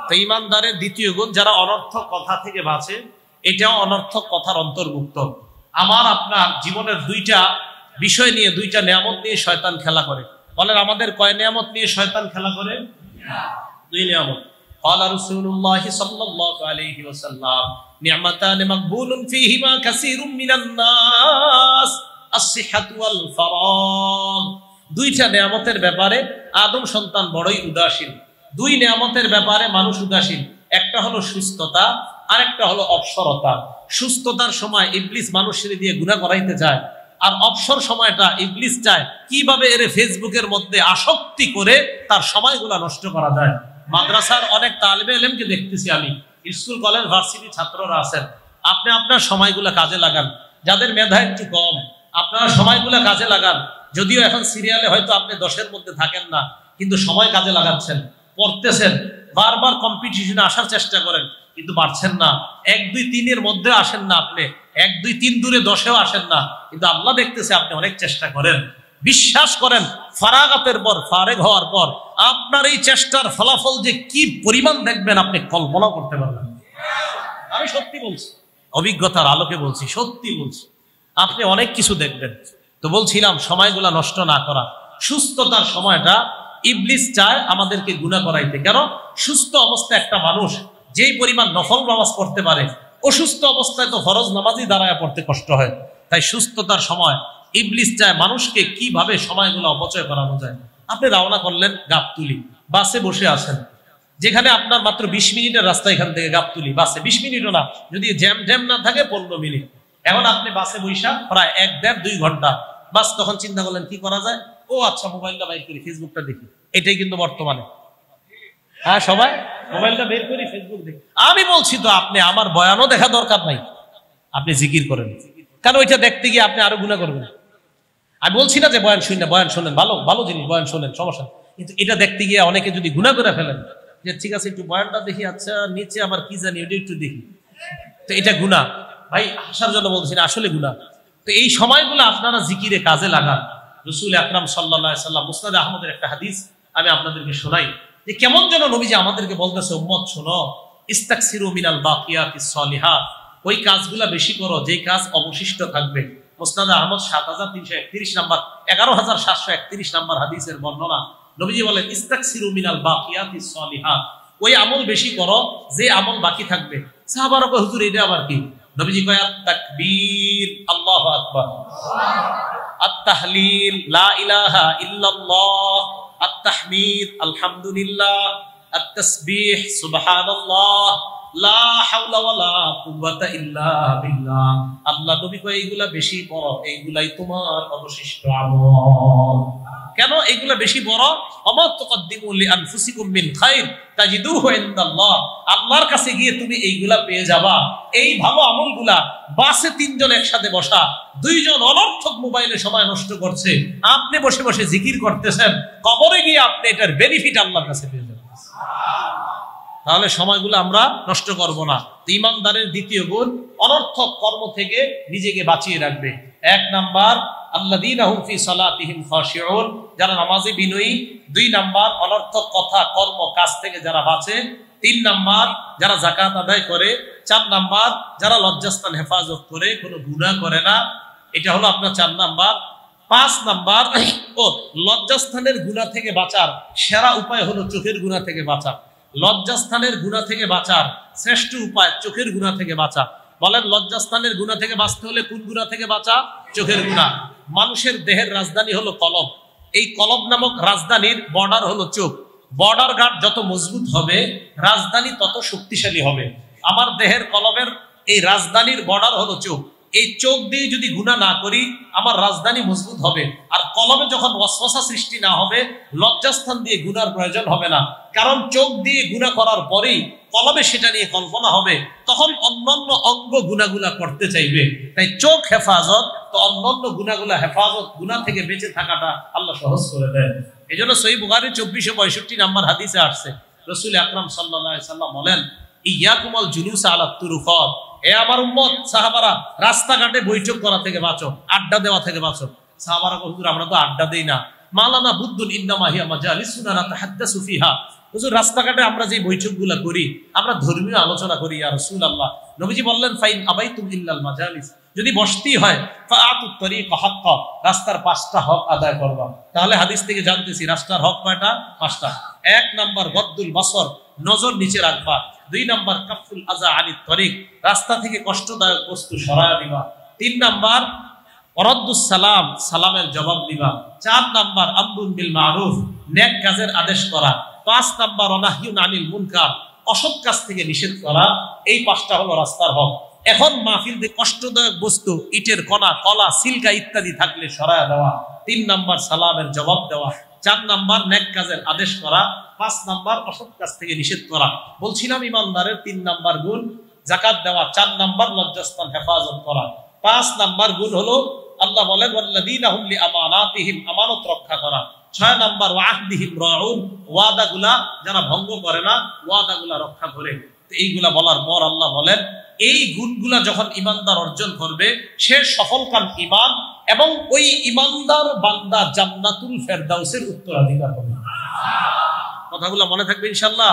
তো ঈমানদারের দ্বিতীয় গুণ, যারা অনর্থক কথা থেকে বাঁচে। এটাও অনর্থক কথার অন্তর্ভুক্ত। আমার আপনার জীবনের দুইটা বিষয় নিয়ে, দুইটা নিয়ামত নিয়ে শয়তান খেলা করে। বলেন আমাদের কয় নিয়ামত নিয়ে শয়তান খেলা করে? দুই নিয়ামত। قال رسول الله صلى الله عليه وسلم نعمتان مغبون فيهما كثير من الناس الصحة والفراغ। দুইটা নিয়ামতের ব্যাপারে আদম সন্তান বড়ই উদাসীন। দুই নিয়ামতের ব্যাপারে মানুষ উদাসীন। একটা হলো সুস্থতা, আরেকটা হলো অবসরতা। সুস্থতার সময় ইবলিস মানুষের দিয়ে গুনাহ করাইতে যায়, আর অবসর সময়টা ইবলিস চায় কিভাবে এর ফেসবুকের মধ্যে আসক্তি করে তার সময়গুলা নষ্ট করা যায়। মাদ্রাসার অনেক তালিবে ইলমকে দেখতেছি আমি, স্কুল কলেজ ভার্সিটি ছাত্ররা আছেন, আপনি আপনার সময়গুলা কাজে লাগান। যাদের মেধা একটু কম, আপনারা সময়গুলা কাজে লাগান। যদিও এখন সিরিয়ালে হয়তো আপনি 10-এর মধ্যে থাকেন না, কিন্তু সময় কাজে লাগাচ্ছেন, পড়তেছেন, বারবার কম্পিটিশনে আসার চেষ্টা করেন, কিন্তু পারছেন না। 1, 2, 3-এর মধ্যে আসেন না আপনি, 1, 2, 3 দূরে 10-এও আসেন না, কিন্তু আল্লাহ দেখতেছে আপনি অনেক চেষ্টা করেন। বিশ্বাস করেন, ফারাগাতের পর, ফারেগ হওয়ার পর আপনার এই চেষ্টার ফলাফল যে কি পরিমাণ দেখবেন আপনি কল্পনা করতে পারবেন। আমি সত্যি বলছি, অভিজ্ঞতার আলোকে বলছি, সত্যি বলছি, আপনি অনেক কিছু দেখবেন। তো বলছিলাম সময়গুলা নষ্ট না করা। সুস্থতার সময়টা ইবলিস চায় আমাদেরকে গুনাহ করাইতে। কেন? সুস্থ অবস্থায় একটা মানুষ যেই পরিমাণ নফল নামাজ পড়তে পারে, অসুস্থ অবস্থায় তো ফরজ নামাজই দাঁড়ায় পড়তে কষ্ট হয়। তাই সুস্থতার সময় ইবলিস চায় মানুষকে কিভাবে সময়গুলো অপচয় করানো যায়। আপনি রওনা করলেন গাবতলী, বাসে বসে আছেন, যেখানে আপনার মাত্র 20 মিনিটের রাস্তা এখান থেকে গাবতলী, বাসে 20 মিনিটও না, যদি জ্যাম না থাকে 15 মিনিট। এখন আপনি বাসে বৈশা প্রায় 1-1.5-2 ঘন্টা বাস। তখন চিন্তা করলেন কি করা যায়? ও আচ্ছা, মোবাইলটা বাইর করি, ফেসবুকটা দেখি। এটাই কিন্তু বর্তমানে, হ্যাঁ, সবাই মোবাইলটা বের করি, ফেসবুক দেখি। আমি বলছি তো আপনি আমার বয়ানও দেখা দরকার নাই, আপনি জিকির করেন। কারণ ওইটা দেখতে গিয়ে আপনি আরো গুনাহ করবেন। আমি বলছি না যে বয়ান শুনেন না, বয়ান শোনেন, ভালো ভালো জিনিস, বয়ান শোনেন, সমস্যা। কিন্তু এটা দেখতে গিয়ে অনেকে যদি গুনাহ করে ফেলেন, যে ঠিক আছে একটু বয়ানটা দেখি, আচ্ছা নিচে আবার কি জানি ওটা একটু দেখি, তো এটা গুনাহ। ভাই হাসার জন্য বলছি না, আসলে গুনাহ। তো এই সময়গুলো আপনারা জিকিরে কাজে লাগান। রাসূল আকরাম সাল্লাল্লাহু আলাইহি সাল্লাম, মুসনাদ আহমদের একটা হাদিস আমি আপনাদেরকে শোনাই, যে কেমন যেন নবীজি আমাদেরকে বলতেছে, উম্মত শোনো, ইস্তাকসিরু মিনাল বাকিয়াতিস সলিহাত, ওই কাজগুলা বেশি করো যেই কাজ অবশিষ্ট থাকবে। মুসনাদ আহমদ 7331 নাম্বার, 11731 নাম্বার হাদিসের বর্ণনা। নবীজি বলেন, ইস্তাকসিরু মিনাল বাকিয়াতিস সলিহাত, ওই আমল বেশি করো যে আমল বাকি থাকবে। সাহাবারা কয়, হুজুর এটা আবার কি? নবীজি কয়, তাকবীর, আল্লাহু আকবার, আত-তাহলিল, লা ইলাহা ইল্লাল্লাহ, আত-তাহমিদ, আলহামদুলিল্লাহ, আত-তাসবিহ, সুবহানাল্লাহ, লা হাওলা ওয়ালা কুওয়াতা ইল্লা বিল্লাহ। আল্লাহ নবী কয়, এইগুলা বেশি পড়ো, এইগুলাই তোমার অবশিষ্ট আমল। কেন এগুলা বেশি বড়? আমা তুকদ্দিমু লিআনফুসিকুম মিন খায়র তাজিদুহু ইনদাল্লাহ, আল্লাহর কাছে গিয়ে তুমি এইগুলা পেয়ে যাবা। এই ভালো আমলগুলা বাসে 3 জন একসাথে বসা, 2 জন অনর্থক মোবাইলে সময় নষ্ট করছে, আপনি বসে বসে জিকির করতেছেন, কবরে গিয়ে আপনি এটার বেনিফিট আল্লাহর কাছে পেয়ে যাবেন। তাহলে সময়গুলো আমরা নষ্ট করব না। ঈমানদারের দ্বিতীয় গুণ, অনর্থক কর্ম থেকে নিজেকে বাঁচিয়ে রাখবে। 1 নাম্বার, আল্লাযীনা হুম ফি সালাতিহিম খাশিউন, যারা নামাজে বিনয়ী। 2 নাম্বার, অনর্থক কথা, কর্ম, কাজ থেকে যারা বাঁচে। 3 নাম্বার, যারা যাকাত আদায় করে। 4 নাম্বার, যারা লজ্জাস্থান হেফাজত করে, কোনো গুনাহ করে না। এটা হলো আপনার 4 নাম্বার। 5 নাম্বার, লজ্জাস্থানের গুনাহ থেকে বাঁচার সেরা উপায় হলো চোখের গুনাহ থেকে বাঁচা। লজ্জাস্থানের গুনাহ থেকে বাঁচার শ্রেষ্ঠ উপায় চোখের গুনাহ থেকে বাঁচা। বলেন, লজ্জাস্থানের গুনাহ থেকে বাঁচতে হলে কোন গুনাহ থেকে বাঁচা? চোখের গুনাহ। মানুষের দেহের রাজধানী হলো কলব। এই কলব নামক রাজধানীর বর্ডার হলো চোখ। বর্ডার গার্ড যত মজবুত হবে, রাজধানী তত শক্তিশালী হবে। আমার দেহের কলবের এই রাজধানীর বর্ডার হলো চোখ। এই চোখ দিয়ে যদি গুনাহ না করি, আমার রাজধানী মজবুত হবে। আর কলবে যখন ওয়াসওয়াসা সৃষ্টি না হবে, লজ্জাস্থান দিয়ে গুনার প্রয়োজন হবে না। কারণ চোখ দিয়ে গুনাহ করার পরেই কলবে সেটা নিয়ে কল্পনা হবে, তখন অন্যান্য অঙ্গ গুনাহগুলা করতে চাইবে। তাই চোখ হেফাজত, তো অন্যান্য গুনাহগুলা হেফাজত, গুনাহ থেকে বেঁচে থাকাটা আল্লাহ সহজ করে দেন। এই জন্য সহিহ বুখারী 2465 নাম্বার হাদিসে আসছে, রাসূল আকরাম সাল্লাল্লাহু আলাইহি সাল্লাম বলেন, ইয়াকুমুল জুলুস আলা তুরুকাত, এ আমার উম্মত সাহাবারা, রাস্তাঘাটে বৈঠক করা থেকে বাঁচো, আড্ডা দেওয়া থেকে বাঁচো। সাহাবারা হুজুর আমরা তো আড্ডা দেই না, মালানা বুদ্দুন ইন্নামা হিয়া মাজালিসুনা নাতাহাদ্দাসু ফিহা। হুজুর রাস্তাঘাটে আমরা যে বৈঠকগুলো করি আমরা ধর্মীয় আলোচনা করি ইয়া রাসূলুল্লাহ। নবীজি বললেন ফাইন আবাইতুম ইল্লাল মাজালিস, যদি বসতেই হয় ফাআতুত তরিকা হাক্কা, রাস্তার 5টা হক আদায় করবা। তাহলে হাদিস থেকে জানতেছি রাস্তার হক কয়টা? 5টা। 1 নাম্বার গদ্দুল বসর, নজর নিচে রাখবা। 2 নাম্বার কাফুল আযা আনিত তরিক, রাস্তা থেকে কষ্টদায়ক বস্তু সরায়া দিবা। 3 নাম্বার ওয়ারাদ্দুস সালাম, সালামের জবাব দিবা। 4 নাম্বার আমরুন বিল মারুফ, নেক কাজের আদেশ করা। 5 নাম্বার অনাহিউন আনিল মুনকার, অসৎ কাজ থেকে নিষেধ করা। এই 5টা হলো রাস্তার হক। এখন মাহফিল দিয়ে কষ্টদায়ক বস্তু, ইটের কণা, কলা, সিলকা ইত্যাদি থাকলে সরায়া দেওয়া। 3 নাম্বার সালামের জবাব দেওয়া। 4 নাম্বার নেক কাজের আদেশ করা। 5 নাম্বার অসৎ কাজ থেকে নিষেধ করা। বলছিলাম ইমানদারের 3 নাম্বার গুণ যাকাত দেওয়া। 4 নাম্বার লজ্জাস্থান হেফাজত করা। 5 নাম্বার গুণ হলো আল্লাহ বলেন ওয়াল্লাযীনা হুম লিআমানাতিহিম, আমানত রক্ষা করা। 6 নাম্বার ওয়াহদিহিম রাউন, ওয়াদাগুলা যারা ভঙ্গ করে না, ওয়াদাগুলা রক্ষা করে। এইগুলা বলার পর আল্লাহ বলেন এই গুণগুলা যখন ইমানদার অর্জন করবে সে সফলকাম ইমান, এবং ওই ইমানদার বান্দা জান্নাতুল ফেরদাউসের উত্তরাধিকার হবে। কথাগুলো মনে থাকবে ইনশাআল্লাহ।